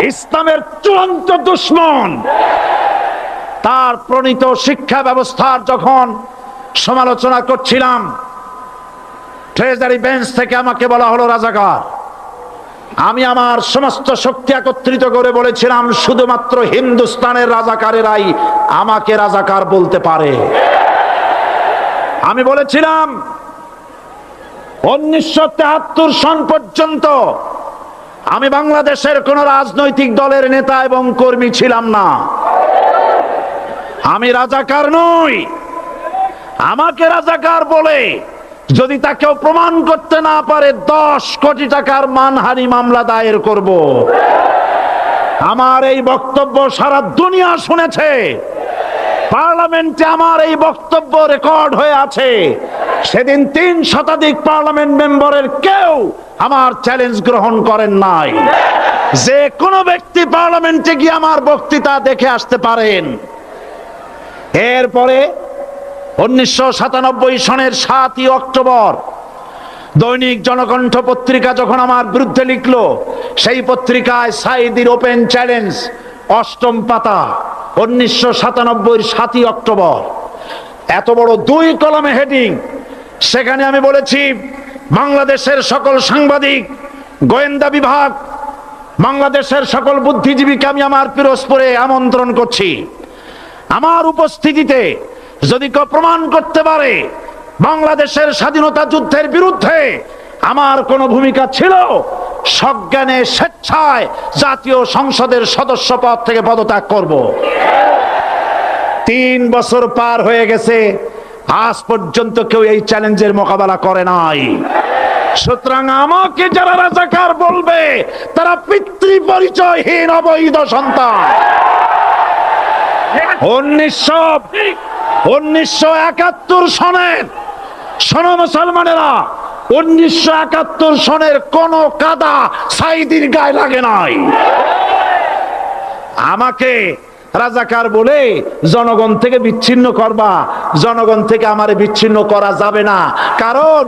ইসলামের চূড়ান্ত দুশমন। তার প্রণীত শিক্ষা ব্যবস্থার যখন সমালোচনা করছিলাম, ট্রেজারি বেঞ্চ থেকে আমাকে বলা হলো রাজাকার। আমি আমার সমস্ত শক্তি একত্রিত করে বলেছিলাম, শুধুমাত্র হিন্দুস্তানের রাজাকারেরাই আমাকে রাজাকার বলতে পারে। আমি বলেছিলাম 1973 সন পর্যন্ত আমি বাংলাদেশের কোন রাজনৈতিক দলের নেতা এবং কর্মী ছিলাম না। আমি রাজাকার নই। আমাকে রাজাকার বলে যদি তাকেও প্রমাণ করতে না পারে, 10 কোটি টাকার মানহানি মামলা দায়ের করব। আমার এই বক্তব্য সারা দুনিয়া শুনেছে। পার্লামেন্টে আমার এই বক্তব্য রেকর্ড হয়ে আছে। সেদিন 3 শতাধিক পার্লামেন্ট মেম্বারের কেউ আমার চ্যালেঞ্জ গ্রহণ করেন নাই। যে কোনো ব্যক্তি পার্লামেন্টে গিয়ে আমার বক্তৃতা দেখে আসতে পারেন। এরপরে 1997 সনের 7ই অক্টোবর দৈনিক জনকণ্ঠ পত্রিকা যখন আমার বিরুদ্ধে লিখলো, সেই পত্রিকায় সাঈদীর ওপেন চ্যালেঞ্জ, ৮ম পাতা, 1997 7ই অক্টোবর, এত বড় 2 কলমে হেডিং। সেখানে আমি বলেছি, বাংলাদেশের সকল সাংবাদিক, গোয়েন্দা বিভাগ, বাংলাদেশের সকল বুদ্ধিজীবীকে আমি আমার পিরোজপুরে আমন্ত্রণ করছি। আমার উপস্থিতিতে যদি কেউ প্রমাণ করতে পারে বাংলাদেশের স্বাধীনতা যুদ্ধের বিরুদ্ধে আমার কোনো ভূমিকা ছিল, সজ্ঞানে স্বেচ্ছায় জাতীয় সংসদের সদস্য পদ থেকে পদত্যাগ করব। 3 বছর পার হয়ে গেছে, আজ পর্যন্ত কেউ এই চ্যালেঞ্জের মোকাবেলা করে নাই। সুতরাং আমাকে যারা রাজাকার বলবে, তারা পিতৃ পরিচয়হীন অবৈধ সন্তান। 1971 সনের, শোনো মুসলমানেরা, 1971 সনের কোন কাদা সাঈদীর গায়ে লাগে নাই। আমাকে রাজাকার বলে জনগণ থেকে বিচ্ছিন্ন করবা, জনগণ থেকে আমারে বিচ্ছিন্ন করা যাবে না। কারণ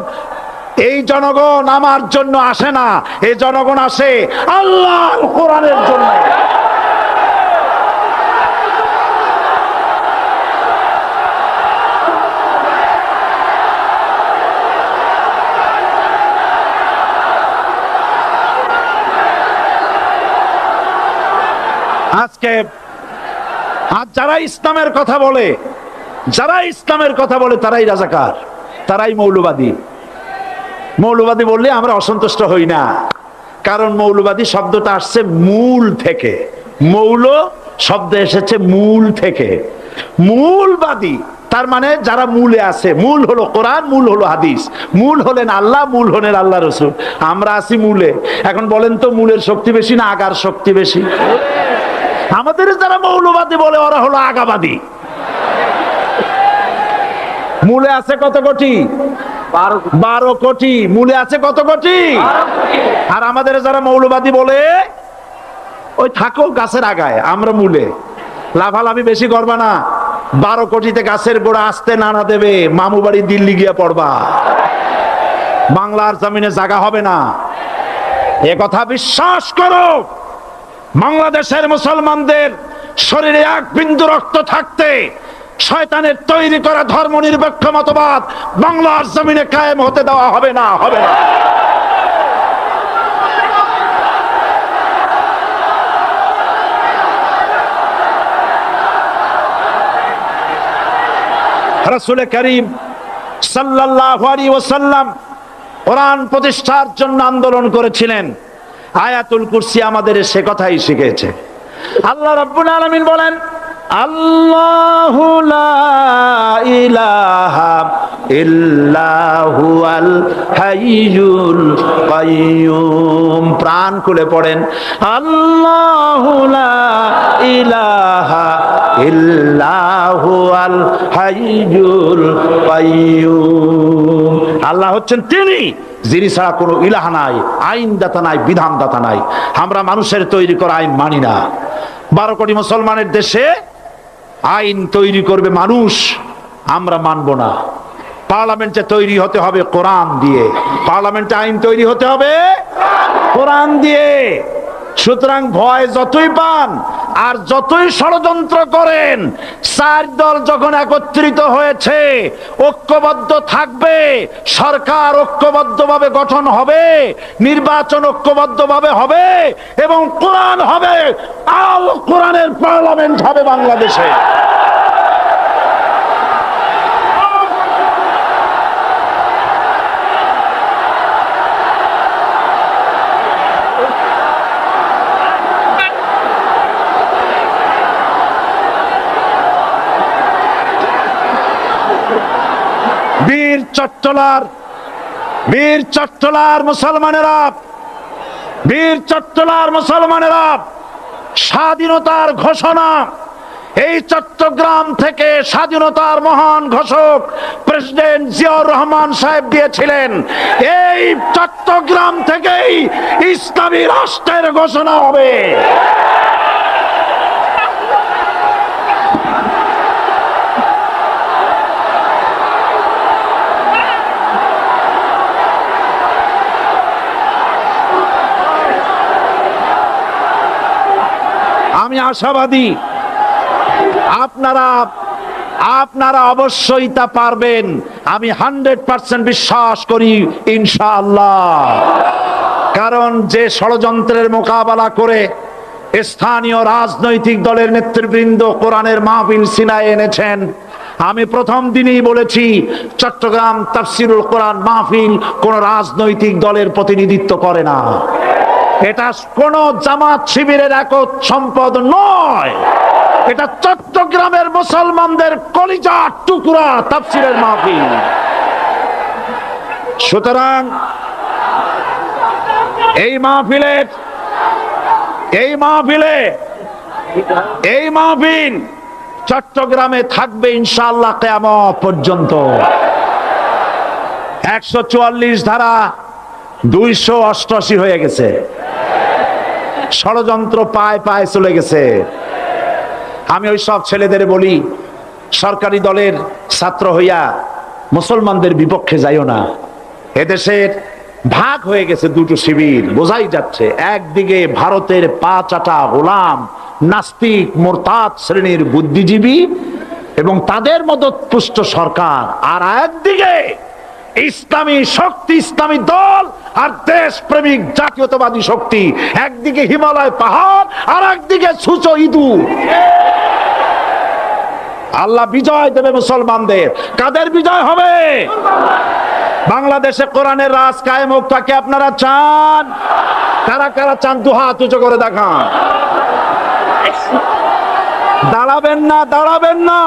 এই জনগণ আমার জন্য আসে না, এই জনগণ আসে আল্লাহর কোরআনের জন্য। আজকে যারা ইসলামের কথা বলে, তারাই রাজাকার, তারাই মৌলবাদী। মৌলবাদী বললে আমরা অসন্তুষ্ট হই না, কারণ মৌলবাদী শব্দটা আসছে মূল থেকে। মৌল শব্দ এসেছে মূল থেকে। মূলবাদী তার মানে যারা মূলে আছে। মূল হলো কোরআন, মূল হলো হাদিস, মূল হলেন আল্লাহ, মূল হলেন আল্লাহ রসুল। আমরা আছি মূলে। এখন বলেন তো, মূলের শক্তি বেশি না আগার শক্তি বেশি? আমাদের যারা মৌলবাদী বলে ওরা হলো আগাবাদী। মূলে আছে কত কোটি? 12 কোটি। মূলে আছে কত কোটি? আর আমাদের যারা মৌলবাদী বলে, ওই থাকো গাছের আগায়, আমরা মূলে। লাভালাভি বেশি করবা না, 12 কোটিতে গাছের গোড়া আসতে নানা দেবে, মামু বাড়ি দিল্লি গিয়ে পড়বা, বাংলার জমিনে জায়গা হবে না। এ কথা বিশ্বাস করো। বাংলাদেশের মুসলমানদের শরীরে 1 বিন্দু রক্ত থাকতে শয়তানের তৈরি করা ধর্ম নিরপেক্ষ মতবাদ বাংলার জমিনে কায়েম হতে দেওয়া হবে না, হবে না। রাসূল করিম সাল্লাল্লাহু আলাইহি ওয়াসাল্লাম কোরআন প্রতিষ্ঠার জন্য আন্দোলন করেছিলেন। আয়াতুল কুরসি আমাদের সে কথাই শিখিয়েছে। আল্লাহ রাব্বুল আলামিন বলেন, আল্লাহু লা ইলাহা ইল্লাহু আল হাইয়ুল কাইয়ুম। প্রাণ খুলে পড়েন, আল্লাহু লা ইলাহা ইল্লাহু আল হাইয়ুল কাইয়ুম। আল্লাহ হচ্ছেন তিনি, যিনি ছাড়া কোনো ইলাহ নাই, আইনদাতা নাই, বিধানদাতা নাই। আমরা মানুষের তৈরি করা আইন মানি না। 12 কোটি মুসলমানের দেশে আইন তৈরি করবে মানুষ, আমরা মানব না। পার্লামেন্টে তৈরি হতে হবে কোরআন দিয়ে, পার্লামেন্টে আইন তৈরি হতে হবে কোরআন দিয়ে। সুতরাং ভয় যতই পান আর যতই ষড়যন্ত্র করেন, 4 দল যখন একত্রিত হয়েছে, ঐক্যবদ্ধ থাকবে, সরকার ঐক্যবদ্ধভাবে গঠন হবে, নির্বাচন ঐক্যবদ্ধভাবে হবে, এবং কোরআন হবে, আল কোরআনের পার্লামেন্ট হবে বাংলাদেশে। বীর চট্টলার মুসলমানেরা স্বাধীনতার ঘোষণা, এই চট্টগ্রাম থেকে স্বাধীনতার মহান ঘোষক প্রেসিডেন্ট জিয়াউর রহমান সাহেব দিয়েছিলেন। এই চট্টগ্রাম থেকেই ইসলামী রাষ্ট্রের ঘোষণা হবে। আমি আশাবাদী আপনারা আপনারা অবশ্যই তা পারবেন। আমি 100% বিশ্বাস করি ইনশাআল্লাহ। কারণ যে ষড়যন্ত্রের মোকাবেলা করে স্থানীয় রাজনৈতিক দলের নেতৃবৃন্দ কোরআনের মাহফিল সিনায় এনেছেন, আমি প্রথম দিনেই বলেছি চট্টগ্রাম তাফসিরুল কোরআন মাহফিল কোন রাজনৈতিক দলের প্রতিনিধিত্ব করে না। এটা কোন জামাত শিবিরের একক সম্পদ নয়, এটা চট্টগ্রামের মুসলমানদের কলিজার টুকরা তাফসিরের মাহফিল। সুতরাং এই মাহফিল চট্টগ্রামে থাকবে ইনশাআল্লাহ কিয়ামত পর্যন্ত। 144 ধারা 288 হয়ে গেছে, ষড়যন্ত্র পায় পায় চলে গেছে। আমি ওই সব ছেলেদের বলি, সরকারি দলের ছাত্র হইয়া মুসলমানদের বিপক্ষে যাইও না। এদেশের ভাগ হয়ে গেছে দুটো শিবির, বোঝাই যাচ্ছে। একদিকে ভারতের পা চাটা গোলাম নাস্তিক মোরতাদ শ্রেণীর বুদ্ধিজীবী এবং তাদের মদতপুষ্ট সরকার, আর একদিকে ইসলামী শক্তি, ইসলামী দল আর দেশ প্রেমিক জাতীয়তাবাদী শক্তি। একদিকে হিমালয় পাহাড় আর একদিকে সূচ ইঁদুর। আল্লাহ বিজয় দেবে মুসলমানদের। কাদের বিজয় হবে? বাংলাদেশে কোরআনের রাজ কায়েম হোক, তাকে আপনারা চান? কারা কারা চান? দু হাত উঁচু করে দেখান। দাঁড়াবেন না, দাঁড়াবেন না।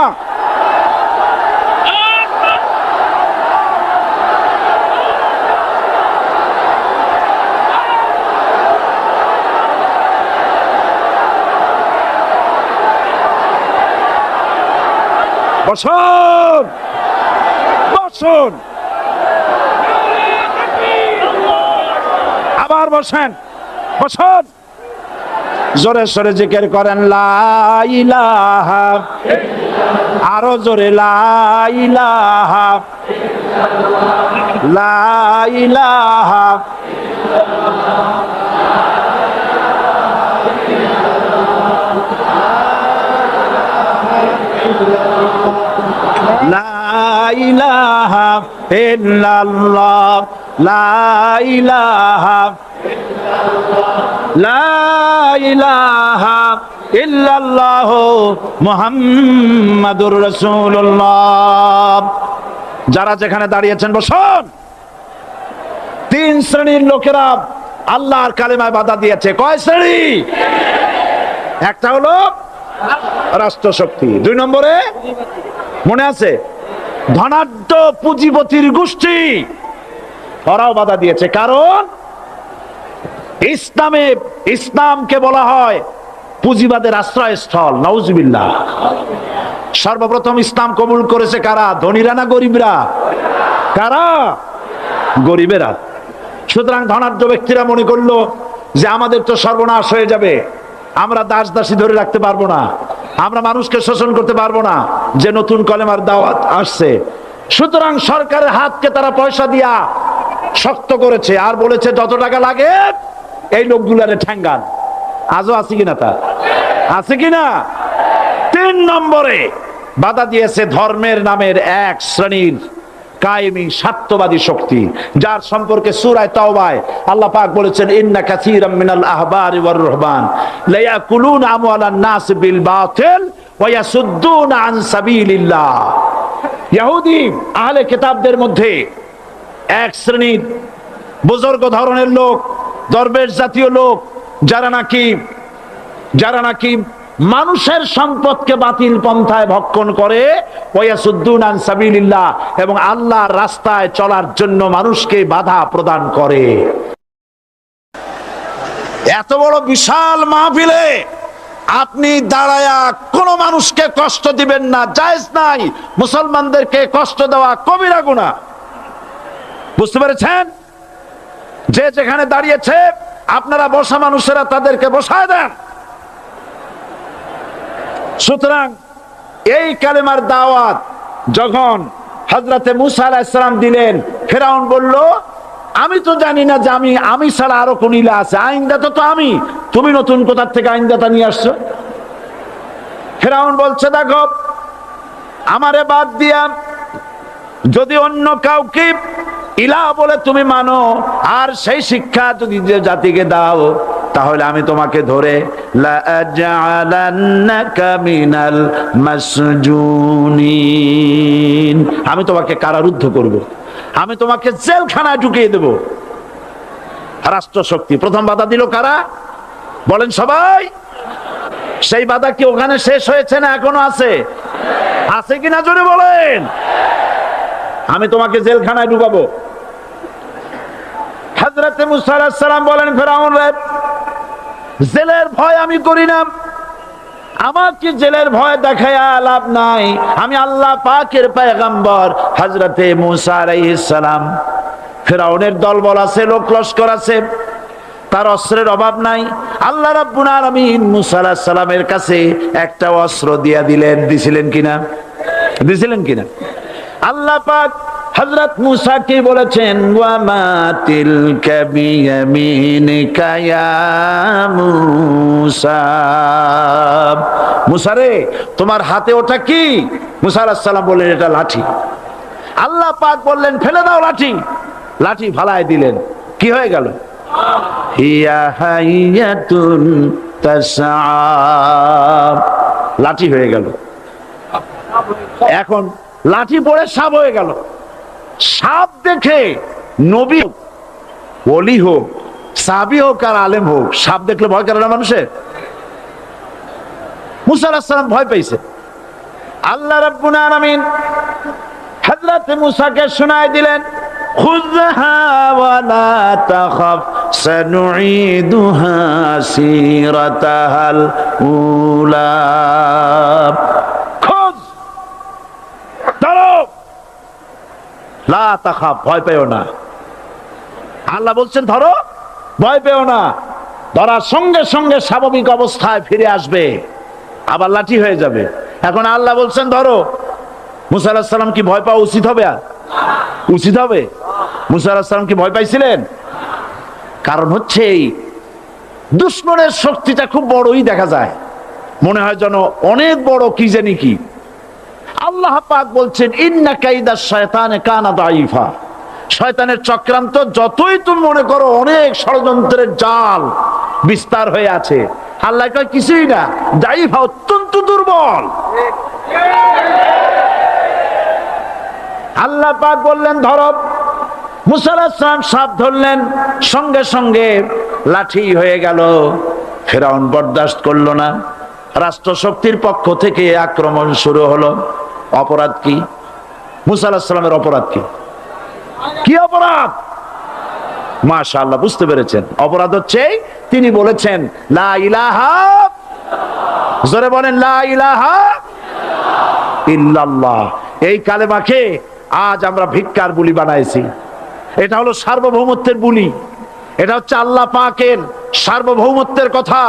বসুন, বসুন, আবার বসেন, বসুন। জোরে সরে জিকির করেন লা ইলাহা, আরো জোরে লা ইলাহা, লা ইলাহা, লা ইলাহা ইল্লাল্লাহ, লা ইলাহা, লা ইলাহা ইল্লাল্লাহ মুহাম্মাদুর রাসূলুল্লাহ। যারা যেখানে দাঁড়িয়েছেন বসুন। 3 শ্রেণীর লোকেরা আল্লাহর কালেমায় বাধা দিয়েছে। কয় শ্রেণী? একটা হলো রাষ্ট্রশক্তি, 2 নম্বরে মনে আছে ধনাঢ্য পুঁজিপতির গোষ্ঠী, ওরাও বাধা দিয়েছে। কারণ ইসলামকে বলা হয় পুঁজিবাদের আশ্রয়স্থল। নাউজুবিল্লাহ। সর্বপ্রথম ইসলাম কবুল করেছে কারা? ধনীরা না গরিবরা? কারা? গরিবেরা। সুতরাং ধনাঢ্য ব্যক্তিরা মনে করলো যে আমাদের তো সর্বনাশ হয়ে যাবে, আমরা দাস দাসী ধরে রাখতে পারবো না, আমরা মানুষকে শোষণ করতে পারবো না, যে নতুন কলেমার দাওয়াত আসছে। সুতরাং সরকারের হাতকে তারা পয়সা দিয়া শক্ত করেছে আর বলেছে যত টাকা লাগে এই লোকগুলারে ঠ্যাঙ্গান। আজও আছে কিনা? তা আছে কিনা? 3 নম্বরে বাধা দিয়েছে ধর্মের নামের এক শ্রেণীর কায়েমি স্বার্থবাদী শক্তি, যার সম্পর্কে সূরা তাওবায় আল্লাহ পাক বলেছেন ইন্না কাসীরাম মিনাল আহবারি ওয়ার রুহবান লা ইয়াকুলুনা আমওয়ালান নাস বিল বাতিল ওয়া ইয়াসুদ্দুনা আন সাবিলিল্লাহ। ইহুদি আহলে কিতাবদের মধ্যে এক শ্রেণীর বুজুর্গ ধরনের লোক, দরবেশ জাতীয় লোক, যারা নাকি মানুষের সম্পদকে বাতিল পন্থায় ভক্ষণ করে, ওয়াসুদ্দুনা আন সাবিলিল্লাহ, এবং আল্লাহর রাস্তায় চলার জন্য মানুষকে বাধা প্রদান করে। এত বড় বিশাল মাহফিলে আপনি দাঁড়ায়া কোন মানুষকে কষ্ট দিবেন না, জায়েজ নাই। মুসলমানদেরকে কষ্ট দেওয়া কবিরা গুনাহ। বুঝতে পেরেছেন? যে যেখানে দাঁড়িয়েছে আপনারা বসা মানুষেরা তাদেরকে বসায় দেন। সুতরাং এই কালেমার দাওয়াত যখন হযরতে মুসা আলাইহিস সালাম দিলেন, ফেরাউন বলল আমি তো জানি না যে আমি ছাড়া আরো কোন ইলা আছে, আইনদাতা তো আমি, তুমি নতুন কোথা থেকে আইনদাতা নিয়ে আসছো? ফিরআউন বলছে, দেখো আমারে বাদ দিয়া যদি অন্য কাউকে ইলাহ বলে তুমি মানো আর সেই শিক্ষা যদি যে জাতিকে দাও, তাহলে আমি তোমাকে ধরে লাআজআলান্নাকা মিনাল মাসজুনিন, আমি তোমাকে কারারুদ্ধ করব, আমি তোমাকে জেলখানায় ঢুকিয়ে দেব। রাষ্ট্রশক্তি প্রথম বাধা দিল কারা বলেন সবাই? সেই বাধা কি ওখানে শেষ হয়েছে না এখনো আছে? আছে কিনা জোরে বলেন। আমি তোমাকে জেলখানায় ঢুকাবো। হযরত মুসা আলাইহিস সালাম বলেন, ফিরআউন রে, জেলের ভয় আমি করি না, আমাকে জেলের ভয় দেখায়া লাভ নাই, আমি আল্লাহ পাকের পয়গম্বর হযরত মুসা আলাইহিস সালাম। ফিরআউনের দলবল আছে, লোক লস্কর আছে, তার অস্ত্রের অভাব নাই। আল্লাহ রাব্বুল আলামিন মুসা আলাইহিস সালামের কাছে একটা অস্ত্র দিয়া দিলেন। দিছিলেন কিনা? দিছিলেন কিনা? আল্লাহ পাক হযরত মুসা কি বলেছেন, ওয়া মা তিলকা বিয়ামিনিকা ইয়া মুসা, মুসা রে তোমার হাতে ওটা কি? মুসা আলাইহিস সালাম বললেন, এটা লাঠি। আল্লাহ পাক বললেন, ফেলে দাও লাঠি। লাঠি ফালায় দিলেন। কি হয়ে গেল? হিয়া হাইয়াতুন তাসআ, লাঠি হয়ে গেল। এখন লাঠি পড়ে সাপ হয়ে গেল। সাপ দেখে নবী হোক, ওলি হোক, সাহাবী হোক আর আলেম হোক, সাপ দেখলে ভয় করে না মানুষের? মুসা আলাইহিস সালাম ভয় পেয়েছে। আল্লাহ রাব্বুল আলামিন হযরত মুসাকে শোনায় দিলেন, খুযহা ওয়া লা তাখাফ সানুঈদুহা সিরাতাহাল উলা, খোঁজ ধরো, লা তাখাফ, ভয় পেও না। আল্লাহ বলছেন ধরো, ভয় পেও না। ধরার সঙ্গে সঙ্গে স্বাভাবিক অবস্থায় ফিরে আসবে, আবার লাঠি হয়ে যাবে। এখন আল্লাহ বলছেন ধরো। মুসা আলাইহিস সালাম কি ভয় পাওয়া উচিত হবে? উচিত হবে? মুসা আলাইহিস সালাম কি ভয় পাইছিলেন? কারণ হচ্ছে এই দুশমনের শক্তিটা খুব বড়ই দেখা যায়, মনে হয় যেন অনেক বড় কি জানি কি। আল্লাহ পাক বলছেন, ইন্না কাইদাশ শায়তানে কানা দাঈফা, শয়তানের চক্রান্ত যতই তুমি মনে করো অনেক ষড়যন্ত্রের জাল বিস্তার হয়ে আছে, আল্লাহ কয় কিছুই না, দাঈফা, অত্যন্ত দুর্বল। আল্লাহ পাক বললেন ধরো। মুসা আলাইহিস সালাম সাপ ধরলেন, সঙ্গে সঙ্গে লাঠি হয়ে গেল। ফিরআউন বরদাস্ত করলো না, রাষ্ট্রশক্তির পক্ষ থেকে আক্রমণ শুরু হলো। অপরাধ কি? মুসা আলাইহিস সালামের অপরাধ কি? কি অপরাধ? মাশাআল্লাহ, বুঝতে পেরেছেন। অপরাধ হচ্ছে তিনি বলেছেন লা ইলাহা, জোরে বলেন লা ইলাহা ইল্লাল্লাহ। এই কালেমাকে আজ আমরা ভিক্ষার বুলি বানাইছি। এটা হলো সার্বভৌমত্বের বুলি, এটা হচ্ছে আল্লাহ পাকের সার্বভৌমত্বের কথা।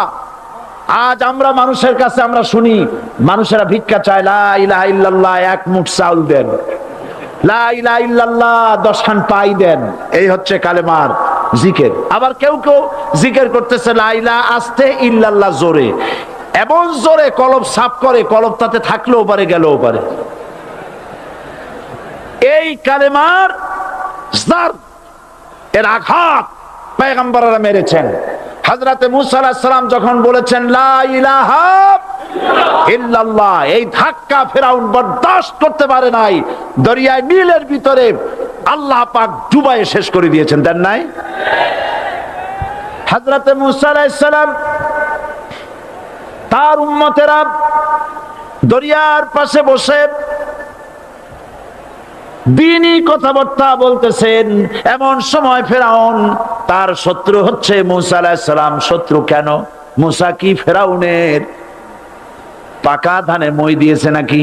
আজ আমরা মানুষের কাছে আমরা শুনি, মানুষেরা ভিক্ষা চায়, লা ইলাহা ইল্লাল্লাহ, এক মুঠ চাউল দেন, লা ইলাহা ইল্লাল্লাহ 10 খান পাই দেন। এই হচ্ছে কালেমার জিকির। আবার কেউ কেউ জিকির করতেছে লা ইলাহা আস্তে, ইল্লাল্লাহ জোরে, এমন জোরে কলব সাফ করে, কলব তাতে থাকলেও পারে গেলেও পারে। এই কালেমার জার, এর আঘাত পয়গম্বররা মেরেছেন। হযরত মুসা আলাইহিস সালাম যখন বলেছেন লা ইলাহা ইল্লাল্লাহ, এই ধাক্কা ফিরআউন বরদাস্ত করতে পারে নাই। দরিয়ায় নীলের ভিতরে আল্লাহ পাক ডুবাইয়ে শেষ করে দিয়েছেন, দেন নাই? হযরত মুসা আলাইহিস সালাম তার উম্মতেরা দরিয়ার পাশে বসে দ্বীনি কথাবার্তা বলতেছেন। এমন সময় ফিরআউন, তার শত্রু হচ্ছে মুসা আলাইহিস সালাম। শত্রু কেন? মুসা কি ফিরআউনের পাকা ধানে মই দিয়েছে নাকি?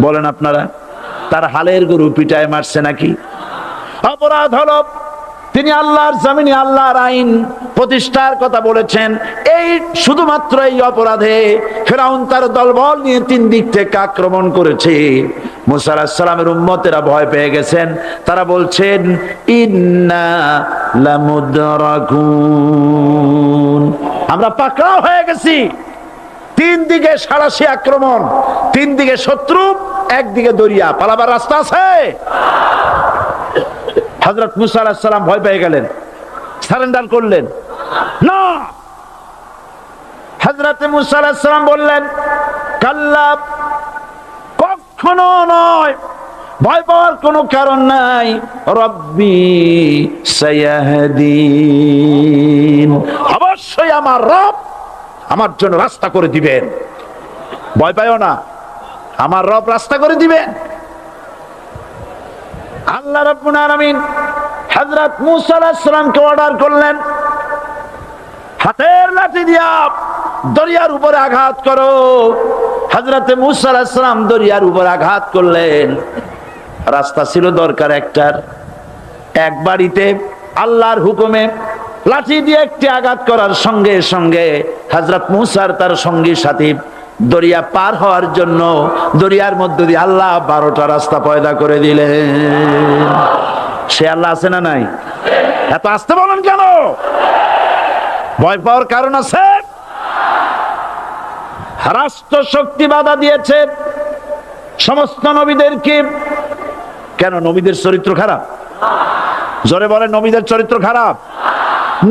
বলেন আপনারা। তার হালের গরু পিটায় মারছে নাকি? অপরাধ হলো তিনি আল্লাহর জমিনে আল্লাহর আইন প্রতিষ্ঠার কথা বলেছেন। এই শুধুমাত্র এই অপরাধে ফিরআউন তার দলবল নিয়ে 3 দিক থেকে আক্রমণ করেছে। মুসা আলাইহিস সালামের উম্মতেরা ভয় পেয়ে গেছেন। তারা বলছেন ইন্না লামুদরাকুন, আমরা পাকড়াও হয়ে গেছি। তিন দিকে সাঁড়াশি আক্রমণ, তিন দিকে শত্রু, একদিকে দরিয়া, পালাবার রাস্তা আছে? হযরত মুসা আলাইহিস সালাম ভয় পেয়ে গেলেন, সারেন্ডার করলেন না। হযরত মুসা আলাইহিস সালাম বললেন, কাল্লা, কখনো নয়, ভয় পাওয়ার কোনো কারণ নাই। রব্বি সায়াহদিন, অবশ্যই আমার রব আমার জন্য রাস্তা করে দিবেন। ভয় পাইও না, আমার রব রাস্তা করে দিবেন। আল্লাহ রাব্বুল আলামিন হযরত মুসা আলাইহিস সালামকে অর্ডার করলেন, হাতের লাঠি দিয়া দরিয়ার উপরে আঘাত করো। হযরত মুসা আলাইহিস সালাম দরিয়ার উপর আঘাত করলেন। রাস্তা ছিল দরকার একটার, এক বাড়িতে আল্লাহর হুকুমে লাঠি দিয়ে একটি আঘাত করার সঙ্গে সঙ্গে হযরত মুসার তার সঙ্গী সাথী দরিয়া পার হওয়ার জন্য দরিয়ার মধ্য দিয়ে আল্লাহ 12টা রাস্তা পয়দা করে দিলেন। সে আল্লাহ আছে না নাই? এত আসতে বলেন কেন? ভয় পাওয়ার কারণ আছে? রাষ্ট্র শক্তি বাধা দিয়েছে সমস্ত নবীদেরকে। কেন? নবীদের চরিত্র খারাপ? জোরে বলেন, নবীদের চরিত্র খারাপ?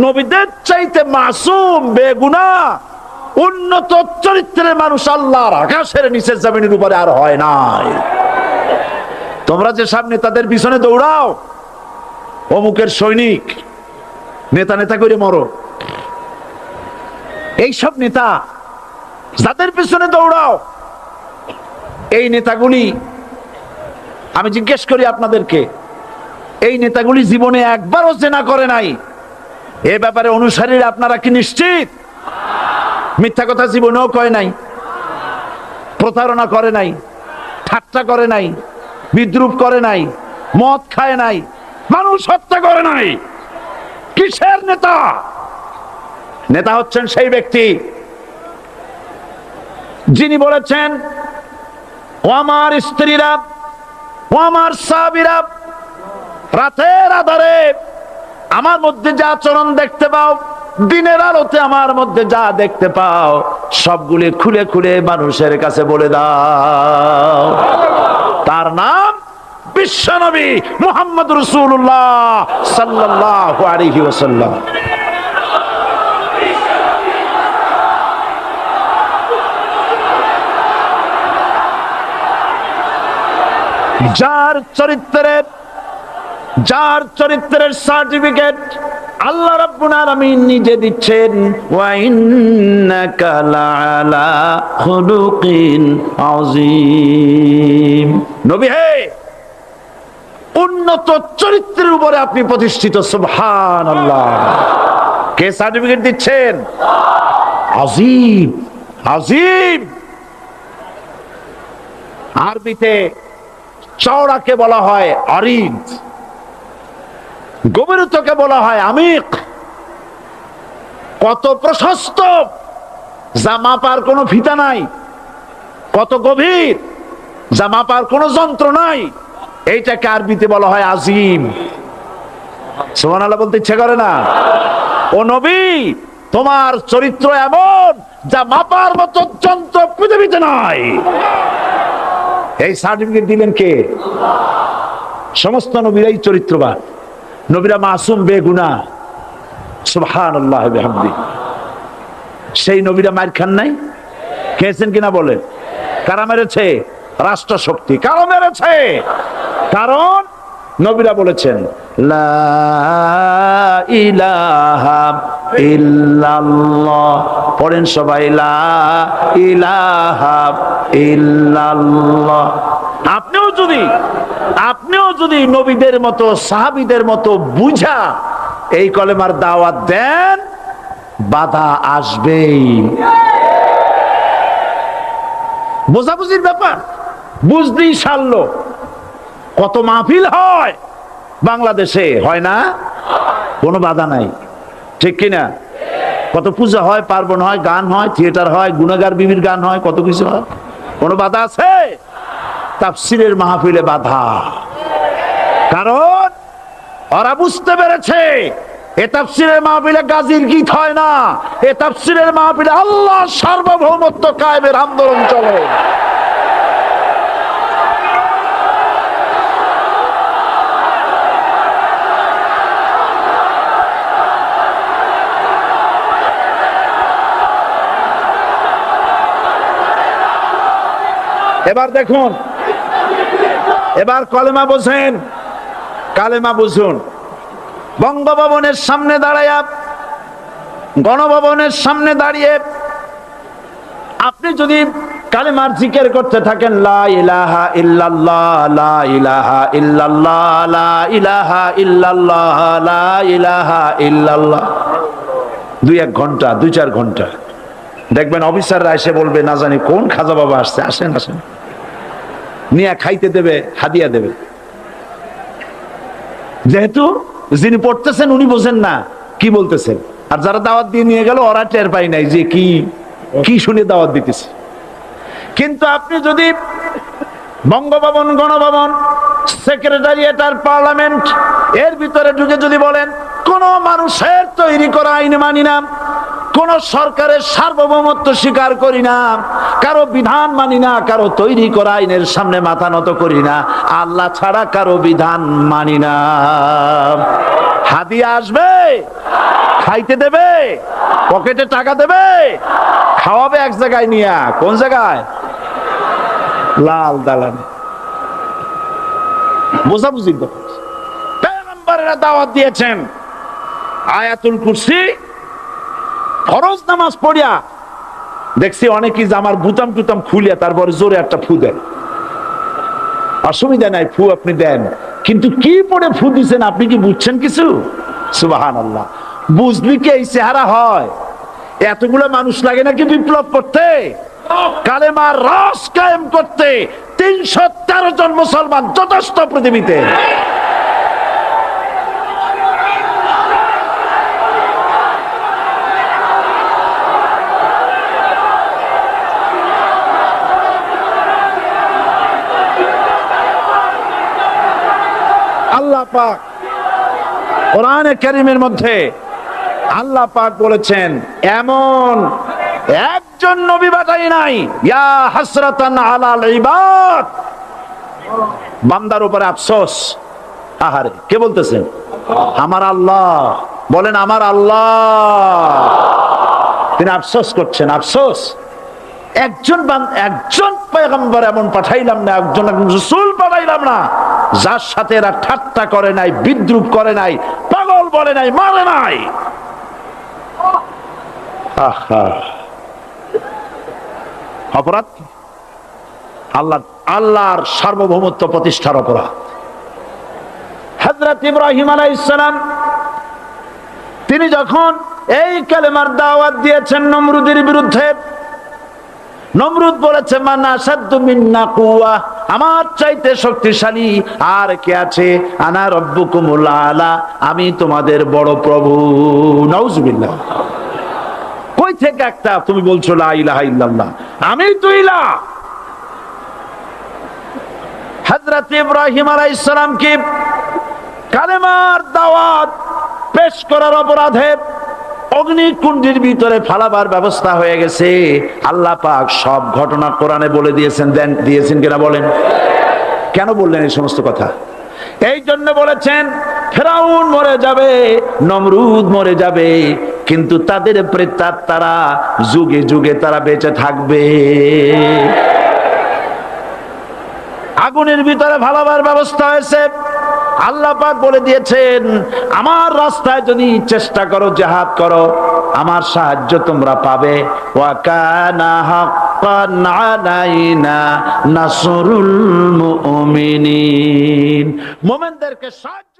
নবীদের চাইতে মাসুম, বেগুনাহ, উন্নত চরিত্রের মানুষ আল্লাহর আকাশের নিচের জমিনের উপরে আর হয় নাই। তোমরা যে সব নেতাদের পিছনে দৌড়াও, অমুকের সৈনিক, নেতা নেতা করে মরো, এইসব নেতা যাদের পিছনে দৌড়াও, এই নেতাগুলি, আমি জিজ্ঞেস করি আপনাদেরকে, এই নেতাগুলি জীবনে একবারও জেনা করে নাই? এ ব্যাপারে অনুসারীরা আপনারা কি নিশ্চিত? মিথ্যা কথা জীবনেও কয় নাই, প্রতারণা করে নাই, ঠাট্টা করে নাই, বিদ্রুপ করে নাই, মদ খায় নাই, মানুষ হত্যা করে নাই। কিসের নেতা? নেতা হচ্ছেন সেই ব্যক্তি যিনি বলেছেন, ও আমার স্ত্রীরা, ও আমার সাহাবীরা, রাতের আধারে আমার মধ্যে যা আচরণ দেখতে পাও, দিনের আলোতে আমার মধ্যে যা দেখতে পাও, সবগুলি খুলে খুলে মানুষের কাছে বলে দাও। তার নাম বিশ্বনবী মুহাম্মদ রাসূলুল্লাহ সাল্লাল্লাহু আলাইহি ওয়াসাল্লাম। যার চরিত্রের সার্টিফিকেট আল্লাহ রাব্বুল আলামিন নিজে দিচ্ছেন, ওয়া ইন্নাকা লাআলা খুলুকিন আযীম। নবী হে, উন্নত চরিত্রের উপরে আপনি প্রতিষ্ঠিত। সুবহানাল্লাহ। কে সার্টিফিকেট দিচ্ছেন? আযীম, আযীম। আরবিতে চওড়াকে বলা হয় আরিদ, গভীরতাকে বলা হয় আমিক। কত প্রশস্ত, যা মাপার কোনো ফিতা নাই, কত গভীর, যা মাপার কোনো যন্ত্র নাই, এইটাকে আরবিতে বলা হয় আজিম। সুবহানাল্লাহ বলতে ইচ্ছে করে না? ও নবী, তোমার চরিত্র এমন যা মাপার মতো যন্ত্র পৃথিবীতে নাই। এই সার্টিফিকেট দিলেন কে? সমস্ত নবীরাই চরিত্রবান, নবীরা মাসুম, বেগুনাহ। সুবহানাল্লাহ বিহামদি। সেই নবীরা মার খান নাই? খেয়েছেন কিনা বলেন? কারা মেরেছে? রাষ্ট্র শক্তি। কারা মেরেছে? কারণ নবীরা বলেছেন, লা ইলাহা ইল্লাল্লাহ। পড়েন সবাই, লা ইলাহা ইল্লাল্লাহ। আপনিও যদি নবীদের মতো, সাহাবীদের মতো বুঝা এই কলেমার দাওয়াত দেন, বাধা আসবেই। বোঝাবুঝির ব্যাপার, বুঝতেই সারলো। কত মাহফিল হয় বাংলাদেশে, হয় না? কোনো বাধা নাই, ঠিক কিনা? কত পূজা হয়, পার্বণ হয়, গান হয়, থিয়েটার হয়, গুনাগার বিবির গান হয়, কত কিছু হয়। কোনো বাধা আছে? তাফসীরের মাহফিলে বাধা। কারণ ওরা বুঝতে পেরেছে এ তাফসীরের মাহফিলে গাজীর গীত হয় না, এ তাফসীরের মাহফিলে আল্লাহর সার্বভৌমত্ব কায়েমের আন্দোলন চলে। এবার দেখুন, এবার কলেমা বোঝেন, কালেমা বুঝুন। বঙ্গভবনের সামনে দাঁড়ায়া, গণভবনের সামনে দাঁড়িয়ে আপনি যদি কালেমার জিকির করতে থাকেন, লা ইলাহা ইল্লাল্লাহ, লা ইলাহা ইল্লাল্লাহ, লা ইলাহা ইল্লাল্লাহ, লা ইলাহা ইল্লাল্লাহ, 2-1 ঘন্টা, 2-4 ঘন্টা, দেখবেন অফিসাররা এসে বলবে, না জানি কোন খাজা বাবা আসছে, আসেন আসেন, নিয়ে খাইতে দেবে, হাদিয়া দেবে। যেহেতু যিনি পড়তেছেন উনি বোঝেন না কি বলতেছেন, আর যারা দাওয়াত দিয়ে নিয়ে গেল ওরা টের পায় নাই যে কি কি শুনে দাওয়াত দিতেছে। কিন্তু আপনি যদি বঙ্গভবন, গণভবন, সেক্রেটারিয়েট আর পার্লামেন্ট এর ভিতরে ঢুকে যদি বলেন, কোন মানুষের তৈরি করা আইন মানি না, কোন সরকারের সার্বভৌমত্ব স্বীকার করি না, কারো বিধান মানি না, কারো তৈরি করা আইনের সামনে মাথা নত করি না, আল্লাহ ছাড়া কারো বিধান মানি না, হাদিয়া আসবে, খাইতে দেবে, পকেটে টাকা দেবে, খাওয়াবে এক জায়গায় নিয়ে, কোন জায়গায়? লাল দালানে। বোঝাবুঝি পয়গম্বরেরা দাওয়াত দিয়েছেন, আয়াতুল কুরসি ফরজ নামাজ পড়িয়া দেখছি অনেকেই জামার বুতাম টুতাম খুলিয়া তারপরে জোরে একটা ফু দেন। অসুবিধা নাই, ফু আপনি দেন, কিন্তু কি পড়ে ফু দিচ্ছেন আপনি কি বুঝছেন কিছু? সুবহানাল্লাহ। বুঝবি কি এই চেহারা হয়? এতগুলো মানুষ লাগে নাকি বিপ্লব করতে, কালেমার রস কায়েম করতে? 313 জন মুসলমান যথেষ্ট পৃথিবীতে। আল্লাহ পাক কোরআনে কারীমের মধ্যে আল্লাহ পাক বলেছেন, এমন একজন নবী পাঠাই নাই, ইয়া হাসরাতান আলাল ইবাদ, বান্দার উপরে আফসোস। আহারে, কে বলতেছেন? আমার আল্লাহ। বলেন আমার আল্লাহ, তিনি আফসোস করছেন। আফসোস, একজন পয়গম্বর এমন পাঠাইলাম না, একজন রাসূল পাঠাইলাম না যার সাথে এরা ঠাট্টা করে নাই, বিদ্রুপ করে নাই, পাগল বলে নাই, মারে নাই। অপরাধ আল্লাহর সার্বভৌমত্ব প্রতিষ্ঠার অপরাধ। হযরত ইব্রাহিম আলাইহিস সালাম তিনি যখন এই কালেমার দাওয়াত দিয়েছেন নমরুদের বিরুদ্ধে, নমরুদ বলেছে, মান আশাদ্দু মিন্না কুওয়া, আমার চাইতে শক্তিশালী আর কে আছে? আনা রাব্বুকুমুল আলা, আমি তোমাদের বড় প্রভু। নাউজুবিল্লাহ। কই থেকে একটা তুমি বলছো লা ইলাহা ইল্লাল্লাহ, আমি তো ইলাহ। হযরত ইব্রাহিম আলাইহিস সালাম কি কালেমার দাওয়াত পেশ করার অপরাধে অগ্নিকুণ্ডের ভিতরে ফালাবার ব্যবস্থা হয়ে গেছে। আল্লাহ পাক সব ঘটনা কোরআনে বলে দিয়েছেন কিনা বলেন? কেন বললেন এই সমস্ত কথা? এই জন্য বলেছেন, ফেরাউন মরে যাবে, নমরুদ মরে যাবে, কিন্তু তাদের প্রেতাত্মারা যুগে যুগে তারা বেঁচে থাকবে। আগুনের ভিতরে ফালাবার ব্যবস্থা হয়েছে। আল্লাহ পাক বলে দিয়েছেন, আমার রাস্তায় যদি চেষ্টা করো, জিহাদ করো, আমার সাহায্য তোমরা পাবে। ওয়া কানা হাক্কান আলাইনা নাসরুল মুমিনিন, মুমিনদেরকে সাহায্য